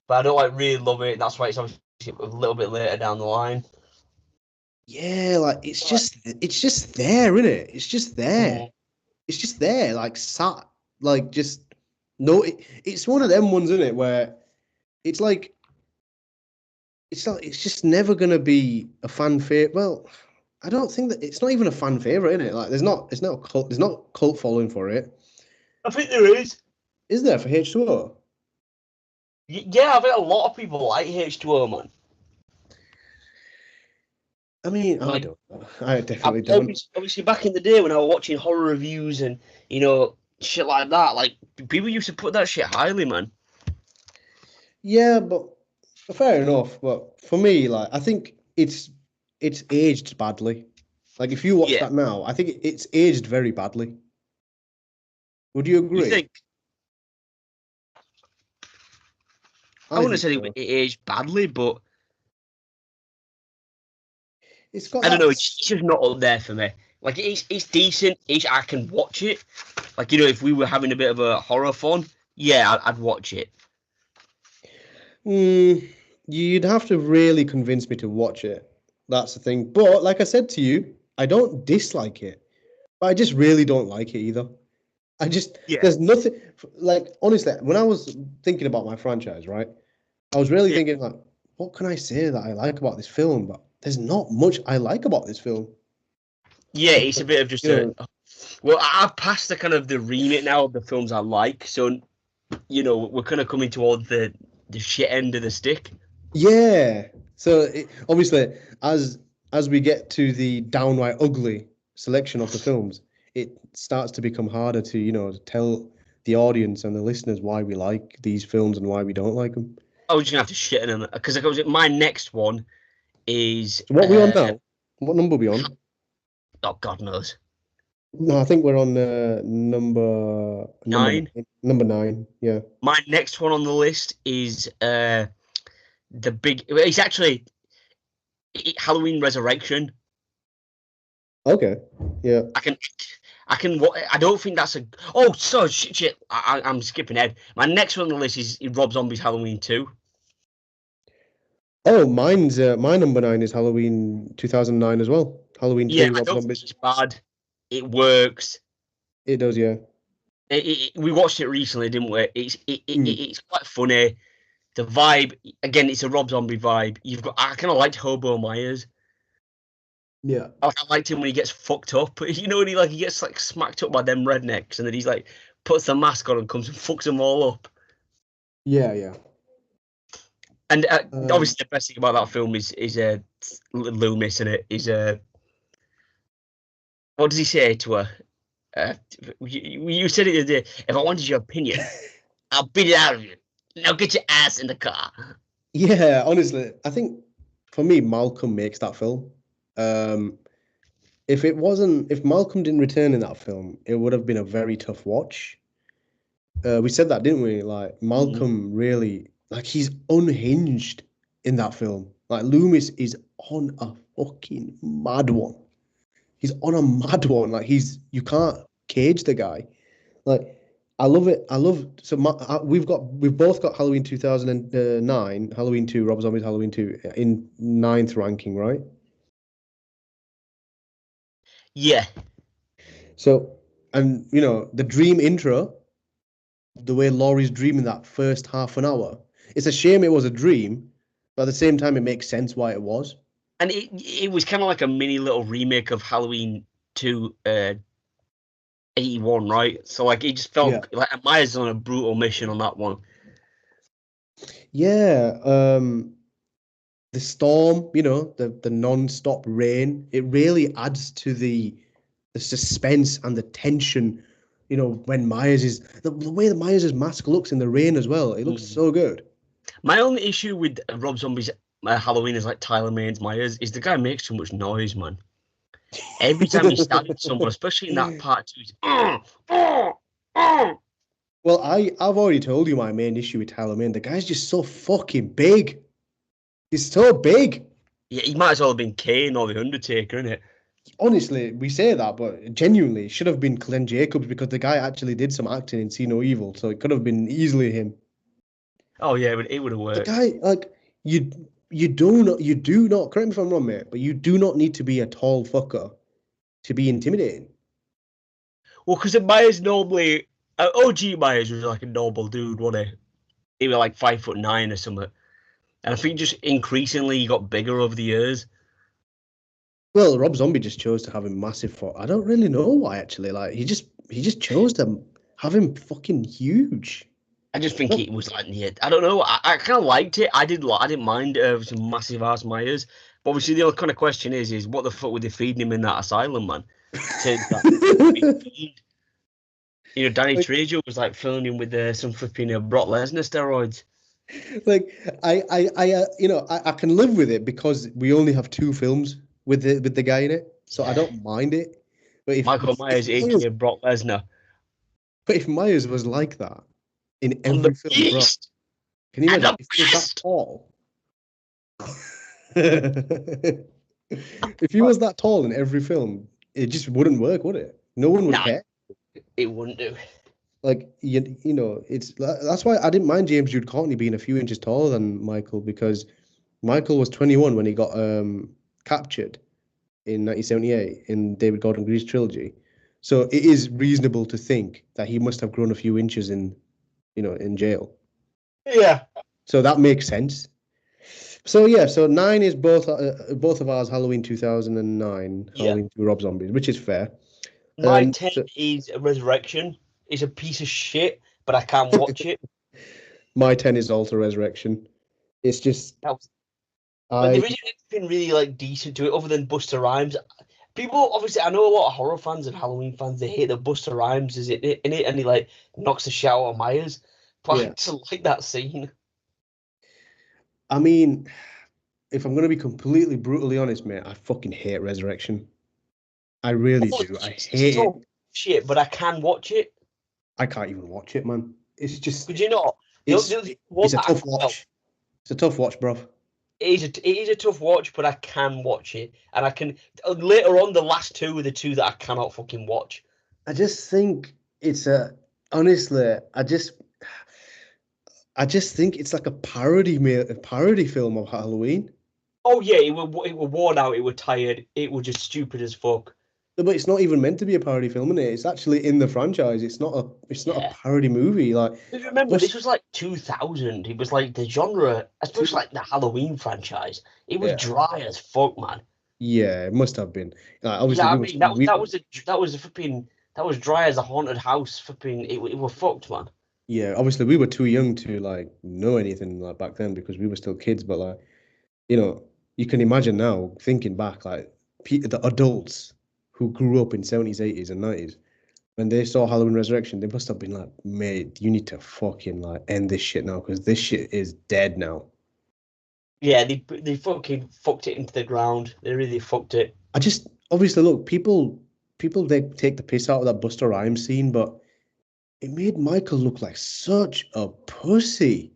Speaker 1: but I don't like really love it. That's why it's obviously a little bit later down the line.
Speaker 2: Yeah, like it's just there, isn't it? It's just there.
Speaker 1: Mm.
Speaker 2: It's just there, like sat, like just no. It's one of them ones, isn't it, where it's like it's just never gonna be a fan favorite. Well, I don't think that it's not even a fan favorite, is it? Like it's not a cult, there's not cult following for it.
Speaker 1: I think there is.
Speaker 2: Is there for H2O?
Speaker 1: Yeah, I think a lot of people like H2O, man.
Speaker 2: I mean, I
Speaker 1: Like,
Speaker 2: don't know. I definitely don't.
Speaker 1: obviously back in the day when I was watching horror reviews and shit like that, like people used to put that shit highly, man.
Speaker 2: Yeah, but fair enough. But for me, like I think it's aged badly. Like if you watch
Speaker 1: Yeah,
Speaker 2: that now, I think it's aged very badly. Would you
Speaker 1: you
Speaker 2: agree?
Speaker 1: think? I
Speaker 2: I
Speaker 1: wouldn't
Speaker 2: think
Speaker 1: say it
Speaker 2: so.
Speaker 1: aged badly, but
Speaker 2: It's got
Speaker 1: I don't
Speaker 2: that.
Speaker 1: know. It's just not up there for me. Like it's decent. I can watch it. Like if we were having a bit of a horror fun, yeah, I'd watch it.
Speaker 2: Mm, you'd have to really convince me to watch it. That's the thing. But like I said to you, I don't dislike it, but I just really don't like it either.
Speaker 1: Yeah,
Speaker 2: There's nothing like honestly, when I was thinking about my franchise, right? I was really
Speaker 1: yeah,
Speaker 2: thinking like, what can I say that I like about this film? But there's not much I like about this film.
Speaker 1: yeah. It's a bit of just
Speaker 2: You
Speaker 1: a.
Speaker 2: know,
Speaker 1: Well, I've passed the kind of the remit now of the films I like, so we're kind of coming towards the shit end of the stick.
Speaker 2: yeah. So obviously, as we get to the downright ugly selection of the films, it starts to become harder to, tell the audience and the listeners why we like these films and why we don't like them.
Speaker 1: I was just gonna have to shit on them because my next one is
Speaker 2: So what are we on now? What number are we on?
Speaker 1: oh God knows,
Speaker 2: No, I think we're on number
Speaker 1: 9.
Speaker 2: nine. Number nine. Yeah.
Speaker 1: My next one on the list is the big. It's actually Halloween Resurrection.
Speaker 2: Okay. Yeah.
Speaker 1: I can. I don't think that's a. Oh, so shit. I'm skipping ahead. My next one on the list is Rob Zombie's Halloween 2.
Speaker 2: Oh, my number nine is Halloween 2009 as well. Halloween
Speaker 1: Yeah,
Speaker 2: 2,
Speaker 1: I
Speaker 2: Rob
Speaker 1: don't think
Speaker 2: Zombies.
Speaker 1: it's bad. It works.
Speaker 2: It does, yeah.
Speaker 1: We watched it recently, didn't we?
Speaker 2: Mm.
Speaker 1: It's quite funny. The vibe, again, it's a Rob Zombie vibe. I kind of liked Hobo Myers.
Speaker 2: Yeah.
Speaker 1: I liked him when he gets fucked up. When he gets like smacked up by them rednecks, and then he's like puts the mask on and comes and fucks them all up.
Speaker 2: Yeah, yeah.
Speaker 1: And
Speaker 2: Um,
Speaker 1: obviously, the best thing about that film is Loomis in it. Is what does he say to her? Uh, you said it the other day. If I wanted your opinion, I'll beat it out of you. Now get your ass in the car.
Speaker 2: yeah, honestly, I think for me, Malcolm makes that film. Um, if Malcolm didn't return in that film, it would have been a very tough watch. We said that, didn't we? Like
Speaker 1: Mm.
Speaker 2: Malcolm really, like he's unhinged in that film. Like Loomis is on a fucking mad one. He's on a mad one. Like you can't cage the guy. Like I love it. I love so we've both got Halloween 2009, Halloween 2, Rob Zombie's Halloween 2 in ninth ranking, right?
Speaker 1: Yeah,
Speaker 2: So and the dream intro, the way Laurie's dreaming that first half an hour. It's a shame it was a dream, but at the same time it makes sense why it was.
Speaker 1: and it was kind of like a mini little remake of Halloween 2 '81, right? So like it just
Speaker 2: Yeah.
Speaker 1: felt like Myers on a brutal mission on that one.
Speaker 2: Yeah. the storm, the non-stop rain, it really adds to the suspense and the tension. When Myers is the way that Myers' mask looks in the rain as well, it looks so good.
Speaker 1: My only issue with Rob Zombie's Halloween is like Tyler Maines Myers is the guy makes too much noise, man. Every time he's stabbing someone, especially in that part two, he's
Speaker 2: Well, I've already told you my main issue with Tyler Mane. The guy's just so fucking big. He's so big.
Speaker 1: Yeah, he might as well have been Kane or the Undertaker, innit?
Speaker 2: Honestly, we say that, but genuinely, it should have been Glenn Jacobs because the guy actually did some acting in See No Evil, so it could have been easily him.
Speaker 1: Oh yeah, but it would have
Speaker 2: The
Speaker 1: worked.
Speaker 2: guy, like, you do not, correct me if I'm wrong, mate, but you do not need to be a tall fucker to be intimidating.
Speaker 1: Well, because Myers normally, OG Myers was like a normal dude, wasn't he? He was like 5'9" or something, and I think just increasingly he got bigger over the years.
Speaker 2: Well, Rob Zombie just chose to have him massive for. I don't really know why actually. Like he just chose to have him fucking huge.
Speaker 1: I just think
Speaker 2: No,
Speaker 1: it was like, yeah, I don't know. I kind of liked it. I didn't mind some massive ass Myers. But obviously, the other kind of question is what the fuck were they feeding him in that asylum, man? Turns out, Danny
Speaker 2: like,
Speaker 1: Trejo was like filling him with some flipping Brock Lesnar steroids.
Speaker 2: like I can live with it because we only have two films with the guy in it, so I
Speaker 1: Yeah,
Speaker 2: don't mind it. But if
Speaker 1: Michael
Speaker 2: if
Speaker 1: Myers,
Speaker 2: Myers,
Speaker 1: aka Brock Lesnar,
Speaker 2: but if Myers was like that in
Speaker 1: on the
Speaker 2: every film, bro,
Speaker 1: beast
Speaker 2: can you
Speaker 1: and
Speaker 2: imagine
Speaker 1: the
Speaker 2: if he was that
Speaker 1: best.
Speaker 2: tall? If he was that tall in every film, it just wouldn't work, would it? No one would
Speaker 1: Nah,
Speaker 2: care.
Speaker 1: it wouldn't do.
Speaker 2: Like it's that's why I didn't mind James Jude Courtney being a few inches taller than Michael because Michael was 21 when he got captured in 1978 in David Gordon Green's trilogy. So it is reasonable to think that he must have grown a few inches in jail.
Speaker 1: Yeah,
Speaker 2: So that makes sense. So yeah, so 9 is both of ours Halloween 2009,
Speaker 1: yeah.
Speaker 2: Halloween 2 Rob Zombies, which is fair.
Speaker 1: My 10
Speaker 2: So
Speaker 1: is Resurrection. It's a piece of shit, but I can't watch it.
Speaker 2: my 10 is also Resurrection. It's just
Speaker 1: That was, but
Speaker 2: I
Speaker 1: there isn't anything really like decent to it other than Buster Rhymes. People obviously, I know a lot of horror fans and Halloween fans. They hate that Buster Rhymes is in it, and he like knocks the shit out of Myers. But I
Speaker 2: yeah.
Speaker 1: just like that scene.
Speaker 2: I mean, if I'm gonna be completely brutally honest, mate, I fucking hate Resurrection. I really
Speaker 1: Oh,
Speaker 2: do. I
Speaker 1: it's
Speaker 2: hate it.
Speaker 1: so shit, but I can watch it.
Speaker 2: I can't even watch it, man. It's just
Speaker 1: Could you not?
Speaker 2: it's
Speaker 1: The one
Speaker 2: it's a
Speaker 1: that
Speaker 2: tough watch. It's a tough watch, bro.
Speaker 1: it is a tough watch, but I can watch it, and I can later on. The last two are the two that I cannot fucking watch.
Speaker 2: I just think it's a honestly, I just think it's like a parody film of Halloween.
Speaker 1: Oh yeah, it were worn out. It were tired. It were just stupid as fuck.
Speaker 2: But it's not even meant to be a parody film, is it? It's actually in the franchise. It's not a
Speaker 1: Yeah.
Speaker 2: parody movie. Like,
Speaker 1: But remember,
Speaker 2: Bus-
Speaker 1: this was like 2000. It was like the genre, especially like the Halloween franchise. It was
Speaker 2: yeah,
Speaker 1: dry as fuck, man.
Speaker 2: yeah, it must have been. Like,
Speaker 1: You know
Speaker 2: obviously,
Speaker 1: what
Speaker 2: we
Speaker 1: I
Speaker 2: were
Speaker 1: mean?
Speaker 2: we,
Speaker 1: That was a flipping that was dry as a haunted house. Flipping it were fucked, man.
Speaker 2: yeah, obviously we were too young to like know anything like back then because we were still kids. But like, you know, you can imagine now thinking back, like the adults who grew up in 70s, 80s, and 90s when they saw Halloween Resurrection, they must have been like, mate, you need to fucking like end this shit now because this shit is dead now.
Speaker 1: Yeah, they fucking fucked it into the ground. They really fucked it.
Speaker 2: I just obviously look, people they take the piss out of that Buster Rhymes scene, but it made Michael look like such a pussy.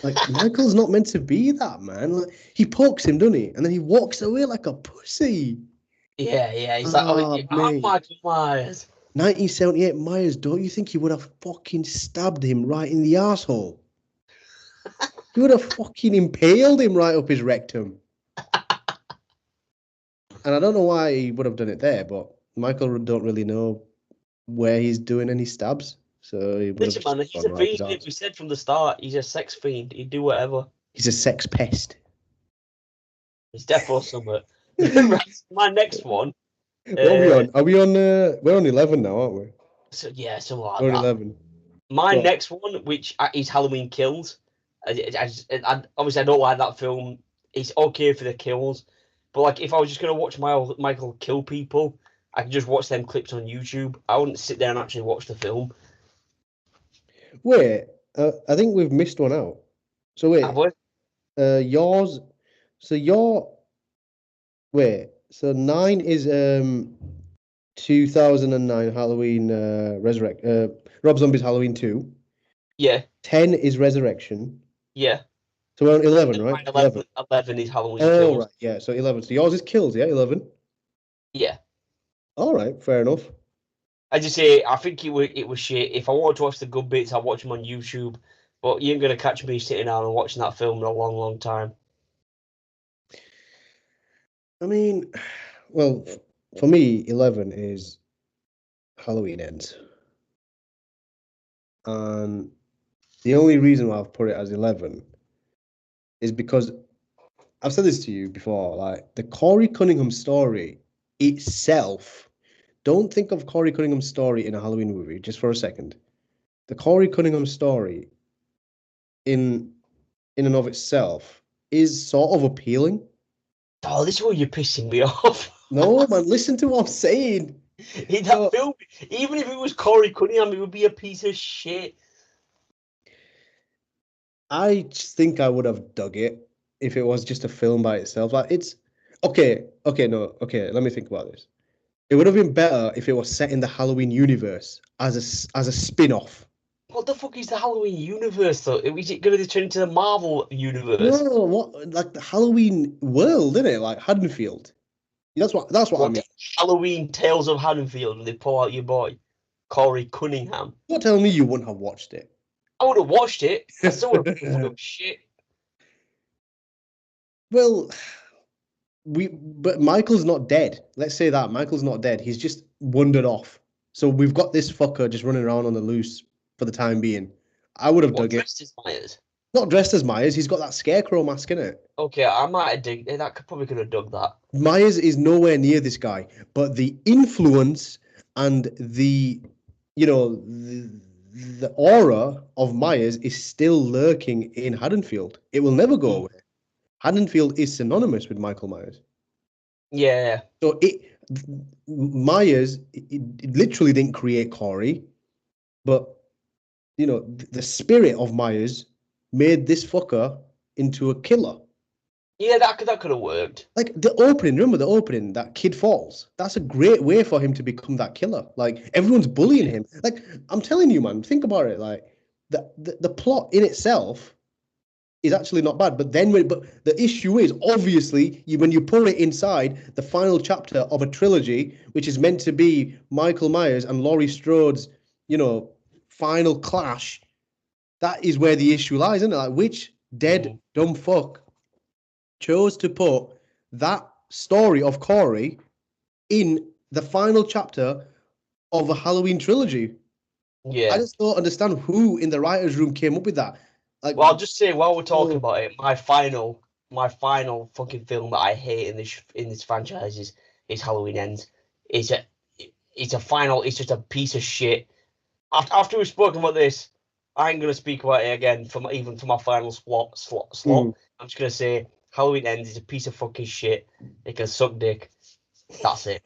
Speaker 2: Like Michael's not meant to be that, man. Like he pokes him, doesn't he? And then he walks away like a pussy.
Speaker 1: Yeah, yeah. He's like, oh,
Speaker 2: Ah,
Speaker 1: I'm
Speaker 2: mate.
Speaker 1: Michael Myers.
Speaker 2: 1978 Myers, don't you think he would have fucking stabbed him right in the asshole? He would have fucking impaled him right up his rectum. And I don't know why he would have done it there, but Michael don't really know where he's doing any stabs. So he would have
Speaker 1: Listen,
Speaker 2: just
Speaker 1: man, he's
Speaker 2: gone
Speaker 1: a
Speaker 2: right up his
Speaker 1: fiend.
Speaker 2: ass.
Speaker 1: We said from the start, he's a sex fiend. He'd do whatever.
Speaker 2: He's a sex pest.
Speaker 1: It's definitely something.
Speaker 2: What
Speaker 1: Right, my next one.
Speaker 2: are we
Speaker 1: Uh,
Speaker 2: on? Are we on? We're on 11 now, aren't we?
Speaker 1: so yeah, something like
Speaker 2: We're on
Speaker 1: that.
Speaker 2: 11.
Speaker 1: My
Speaker 2: Go on.
Speaker 1: next one, which is Halloween Kills. Obviously I don't like that film. it's okay for the kills, but like if I was just gonna watch Michael kill people, I can just watch them clips on YouTube. I wouldn't sit there and actually watch the film.
Speaker 2: Wait, I think we've missed one out. So
Speaker 1: I
Speaker 2: wait,
Speaker 1: would.
Speaker 2: yours. So your wait. So 9 is 2009 Halloween Resurrect Rob Zombie's Halloween 2.
Speaker 1: Yeah,
Speaker 2: 10 is Resurrection.
Speaker 1: yeah.
Speaker 2: So we're on 11,
Speaker 1: And
Speaker 2: right?
Speaker 1: mine
Speaker 2: 11.
Speaker 1: 11 is Halloween
Speaker 2: Oh,
Speaker 1: Kills.
Speaker 2: right. Yeah. So 11. So yours is Kills, yeah? 11.
Speaker 1: Yeah.
Speaker 2: All right. Fair enough.
Speaker 1: I just say I think it was shit. If I wanted to watch the good bits, I'd watch them on YouTube. But you ain't gonna catch me sitting down and watching that film in a long, long time.
Speaker 2: I mean, well, for me, 11 is Halloween Ends. And the only reason why I've put it as 11 is because I've said this to you before, like the Corey Cunningham story itself. Don't think of Corey Cunningham's story in a Halloween movie, just for a second. The Corey Cunningham story in and of itself is sort of appealing.
Speaker 1: Oh, this is where you're pissing me off.
Speaker 2: No, man, listen to what I'm saying.
Speaker 1: In that
Speaker 2: So
Speaker 1: film, even if it was Corey Cunningham, it would be a piece of shit.
Speaker 2: I just think I would have dug it if it was just a film by itself. Like it's okay, let me think about this. It would have been better if it was set in the Halloween universe as a spin-off.
Speaker 1: What the fuck is the Halloween universe, though? Is it going to turn into the Marvel universe?
Speaker 2: No, what like the Halloween world, isn't it? Like Haddonfield. That's what I
Speaker 1: What
Speaker 2: mean.
Speaker 1: Halloween Tales of Haddonfield when they pull out your boy, Corey Cunningham?
Speaker 2: You're telling me you wouldn't have watched it.
Speaker 1: I would have watched it. I still would have thought it was shit.
Speaker 2: Well, but Michael's not dead. Let's say that Michael's not dead. He's just wandered off. So we've got this fucker just running around on the loose for the time being. I would have
Speaker 1: What
Speaker 2: dug it.
Speaker 1: dressed as Myers?
Speaker 2: Not dressed as Myers. He's got that scarecrow mask in it.
Speaker 1: Okay, I might have dig that probably could have dug that.
Speaker 2: Myers is nowhere near this guy, but the influence and the aura of Myers is still lurking in Haddonfield. It will never go
Speaker 1: Mm.
Speaker 2: away. Haddonfield is synonymous with Michael Myers.
Speaker 1: Yeah,
Speaker 2: So Myers it literally didn't create Corey, but the spirit of Myers made this fucker into a killer.
Speaker 1: yeah, that could have worked.
Speaker 2: Like the opening, remember the opening, that kid falls. That's a great way for him to become that killer. Like everyone's bullying him. Like I'm telling you, man, think about it. Like the plot in itself is actually not bad. But the issue is obviously when you pull it inside the final chapter of a trilogy, which is meant to be Michael Myers and Laurie Strode's, final clash. That is where the issue lies, isn't it? Like which dead
Speaker 1: Mm.
Speaker 2: dumb fuck chose to put that story of Corey in the final chapter of a Halloween trilogy. I
Speaker 1: Yeah.
Speaker 2: just don't understand who in the writers' room came up with that. Like,
Speaker 1: Well, I'll just say while we're talking
Speaker 2: oh,
Speaker 1: about it, my final fucking film that I hate in this franchise is Halloween Ends. It's a it's a final. It's just a piece of shit. After we've spoken about this, I ain't gonna speak about it again even for my final slot.
Speaker 2: mm.
Speaker 1: I'm just gonna say Halloween Ends is a piece of fucking shit. It can suck dick. That's it.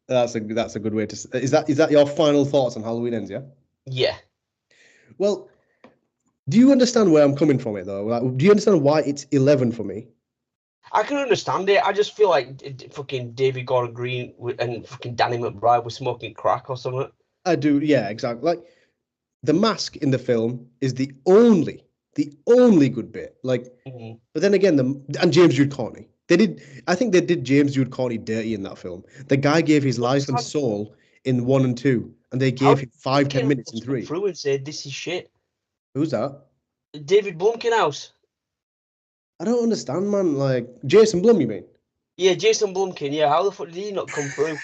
Speaker 2: That's a good way to. Is that your final thoughts on Halloween Ends? Yeah.
Speaker 1: Yeah.
Speaker 2: Well, do you understand where I'm coming from it though? Like, do you understand why it's 11 for me?
Speaker 1: I can understand it. I just feel like fucking David Gordon Green and fucking Danny McBride were smoking crack or something.
Speaker 2: I do. Yeah, exactly. Like the mask in the film is the only good bit. Like,
Speaker 1: Mhm.
Speaker 2: but then again, and James Jude Courtney. I think they did James Jude Courtney dirty in that film. The guy gave his life and soul in 1 and 2, and they
Speaker 1: How
Speaker 2: gave
Speaker 1: did
Speaker 2: him five, 10
Speaker 1: Blumkin
Speaker 2: minutes in
Speaker 1: come
Speaker 2: 3.
Speaker 1: through and say this is shit?
Speaker 2: Who's that?
Speaker 1: David Blumkin house.
Speaker 2: I don't understand, man. Like Jason Blum, you mean?
Speaker 1: Yeah, Jason Blumkin. Yeah, how the fuck did he not come through?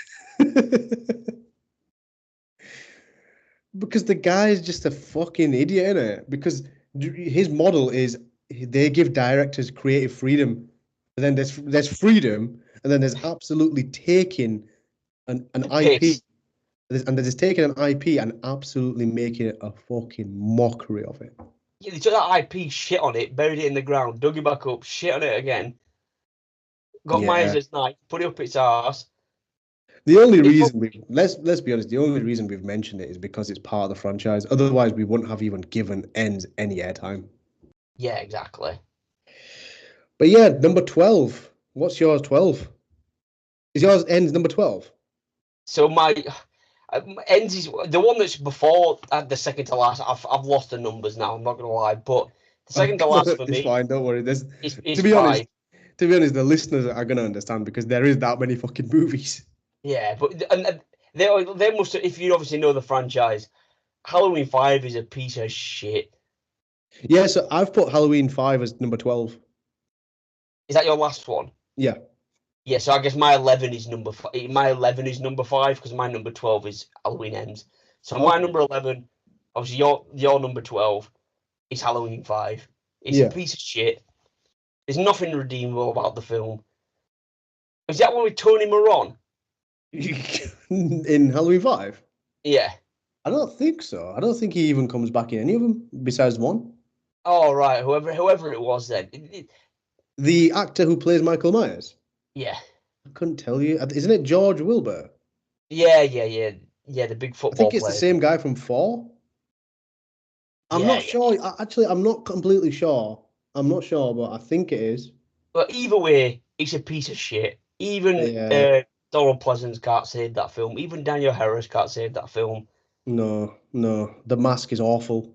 Speaker 2: Because the guy is just a fucking idiot, innit? Because his model is they give directors creative freedom, but then there's freedom, and then there's absolutely taking an IP,
Speaker 1: Piss.
Speaker 2: and there's taking an IP and absolutely making it a fucking mockery of it.
Speaker 1: Yeah, they took that IP, shit on it, buried it in the ground, dug it back up, shit on it again, got
Speaker 2: Yeah.
Speaker 1: Myers' knife, put it up its arse.
Speaker 2: The only
Speaker 1: It fu-
Speaker 2: reason we let's be honest, the only reason we've mentioned it is because it's part of the franchise. Otherwise, we wouldn't have even given Ends any airtime.
Speaker 1: yeah, exactly.
Speaker 2: But yeah, number 12. What's yours? 12? Is yours Ends number 12?
Speaker 1: So my ends is the one that's before the second to last. I've lost the numbers now. I'm not gonna lie, but the second to last for
Speaker 2: It's
Speaker 1: me
Speaker 2: fine, don't worry. There's
Speaker 1: is
Speaker 2: to be honest,
Speaker 1: five.
Speaker 2: the listeners are gonna understand because there is that many fucking movies.
Speaker 1: Yeah, but and they must have, if you obviously know the franchise. Halloween 5 is a piece of shit.
Speaker 2: Yeah, so I've put Halloween 5 as number 12.
Speaker 1: Is that your last one?
Speaker 2: Yeah.
Speaker 1: Yeah, so I guess my 11 is my 11 is number 5 because my number 12 is Halloween Ends. So my
Speaker 2: Okay.
Speaker 1: number 11, obviously your number 12 is Halloween 5. It's a
Speaker 2: Yeah.
Speaker 1: piece of shit. There's nothing redeemable about the film. Is that one with Tony Moran?
Speaker 2: In Halloween 5?
Speaker 1: Yeah.
Speaker 2: I don't think so. I don't think he even comes back in any of them besides one.
Speaker 1: Oh right, whoever it was then.
Speaker 2: The actor who plays Michael Myers.
Speaker 1: Yeah.
Speaker 2: I couldn't tell you. Isn't it George Wilbur?
Speaker 1: Yeah. The big
Speaker 2: I
Speaker 1: football
Speaker 2: think it's the
Speaker 1: player.
Speaker 2: same guy from 4. I'm
Speaker 1: Yeah,
Speaker 2: not
Speaker 1: yeah.
Speaker 2: sure. Actually, I'm not completely sure. I'm not sure, but I think it is.
Speaker 1: But either way, it's a piece of shit. Even
Speaker 2: Yeah.
Speaker 1: Donald Pleasance can't save that film. Even Daniel Harris can't save that film.
Speaker 2: No, no. The Mask is awful.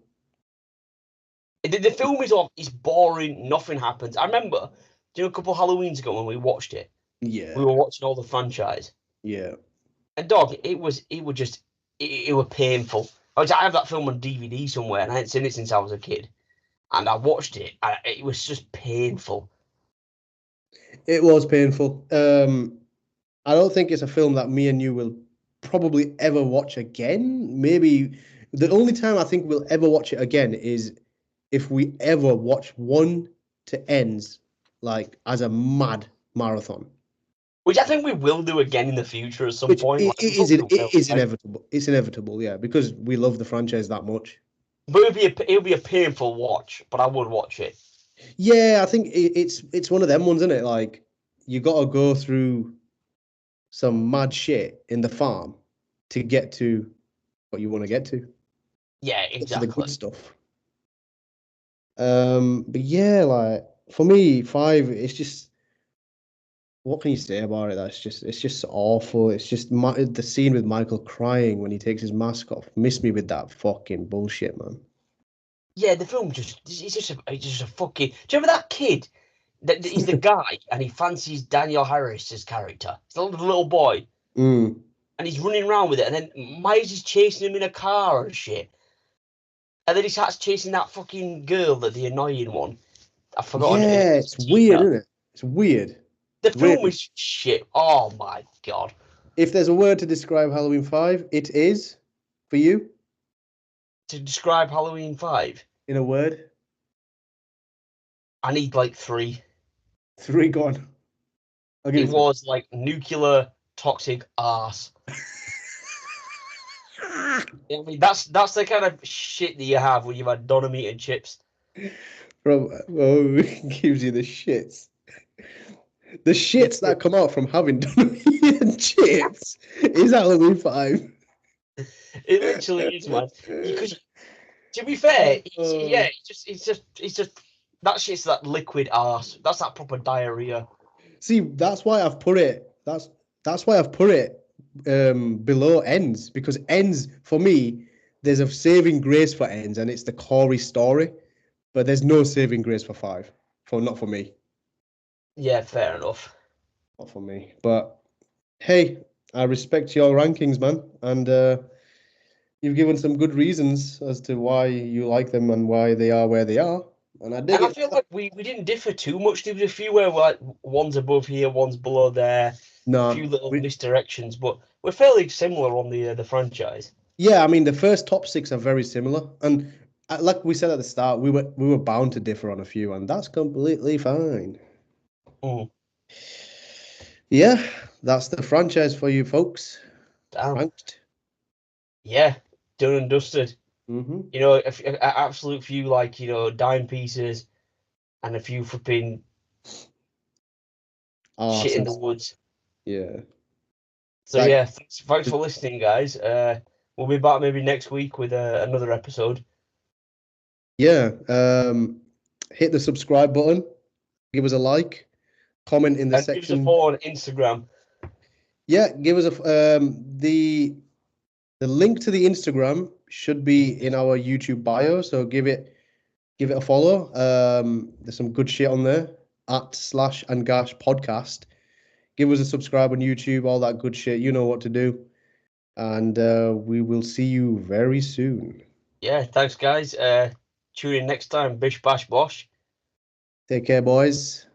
Speaker 1: The film is boring. Nothing happens. I remember, a couple of Halloweens ago when we watched it, we
Speaker 2: Yeah.
Speaker 1: were watching all the franchise,
Speaker 2: Yeah.
Speaker 1: and dog, it was just it was painful. I have that film on DVD somewhere, and I hadn't seen it since I was a kid, and I watched it, and it was just painful.
Speaker 2: It was painful. I don't think it's a film that me and you will probably ever watch again. Maybe the only time I think we'll ever watch it again is if we ever watch one to ends like as a mad marathon.
Speaker 1: Which I think we will do again in the future at some
Speaker 2: Which
Speaker 1: point. Like we
Speaker 2: it
Speaker 1: probably will.
Speaker 2: is
Speaker 1: Like,
Speaker 2: inevitable. It's inevitable, yeah, because we love the franchise that much.
Speaker 1: but it'll be a painful watch, but I would watch it.
Speaker 2: Yeah, I think it's one of them ones, isn't it? Like you got to go through some mad shit in the farm to get to what you want to
Speaker 1: Yeah,
Speaker 2: get to the good
Speaker 1: exactly.
Speaker 2: stuff. But yeah, like for me, 5, it's just what can you say about it? It's just awful. It's just the scene with Michael crying when he takes his mask off. Miss me with that fucking bullshit, man.
Speaker 1: Yeah, the film it's just a fucking. Do you remember that kid? That he's the guy, and he fancies Daniel Harris's character. He's a little boy,
Speaker 2: Mm.
Speaker 1: and he's running around with it, and then Miles is chasing him in a car and shit. And then he starts chasing that fucking girl, the annoying one. I've forgotten it.
Speaker 2: Yeah,
Speaker 1: It's
Speaker 2: it's weird,
Speaker 1: Tina.
Speaker 2: isn't it? It's weird.
Speaker 1: The
Speaker 2: It's
Speaker 1: film
Speaker 2: really.
Speaker 1: is shit. Oh my god.
Speaker 2: If there's a word to describe Halloween 5, it is for you
Speaker 1: To describe Halloween 5,
Speaker 2: in a word.
Speaker 1: I need like three.
Speaker 2: 3 gone. I'll give
Speaker 1: It
Speaker 2: you 3.
Speaker 1: was like nuclear toxic arse. I mean, that's the kind of shit that you have when you've had Donut and chips.
Speaker 2: From gives you the shits. The shits that come out from having Donovan chips is Halloween 5.
Speaker 1: It literally is, man. Because to be fair,
Speaker 2: Uh,
Speaker 1: it's just that shit's that liquid arse. That's that proper diarrhea.
Speaker 2: See, that's why I've put it. That's why I've put it below ends because ends for me, there's a saving grace for ends, and it's the Corey story, but there's no saving grace for 5. For not for me,
Speaker 1: Yeah, fair enough.
Speaker 2: not for me. But hey, I respect your rankings, man, and you've given some good reasons as to why you like them and why they are where they are, and I dig
Speaker 1: And I
Speaker 2: it.
Speaker 1: feel like we didn't differ too much. There was a few where like one's above here, one's below there, a few
Speaker 2: No,
Speaker 1: little misdirections, but we're fairly similar on the franchise.
Speaker 2: yeah, I mean the first top 6 are very similar, and like we said at the start, we were bound to differ on a few, and that's completely fine.
Speaker 1: Mm,
Speaker 2: Yeah, that's the franchise for you folks.
Speaker 1: damn.
Speaker 2: Ranked.
Speaker 1: Yeah, done and dusted.
Speaker 2: Mm-hmm.
Speaker 1: You know, an absolute few like, you know, dime pieces and a few flipping shit in the woods.
Speaker 2: Yeah.
Speaker 1: So
Speaker 2: Like,
Speaker 1: yeah, thanks for listening, guys. We'll be back maybe next week with another episode.
Speaker 2: yeah. Hit the subscribe button. Give us a like. Comment in the
Speaker 1: And give us a
Speaker 2: section.
Speaker 1: follow on Instagram.
Speaker 2: Yeah, give us the link to the Instagram should be in our YouTube bio, so give it a follow. There's some good shit on there @and Gash podcast. Give us a subscribe on YouTube, all that good shit. You know what to do, and we will see you very soon.
Speaker 1: Yeah, thanks, guys. Tune in next time. Bish bash bosh.
Speaker 2: Take care, boys.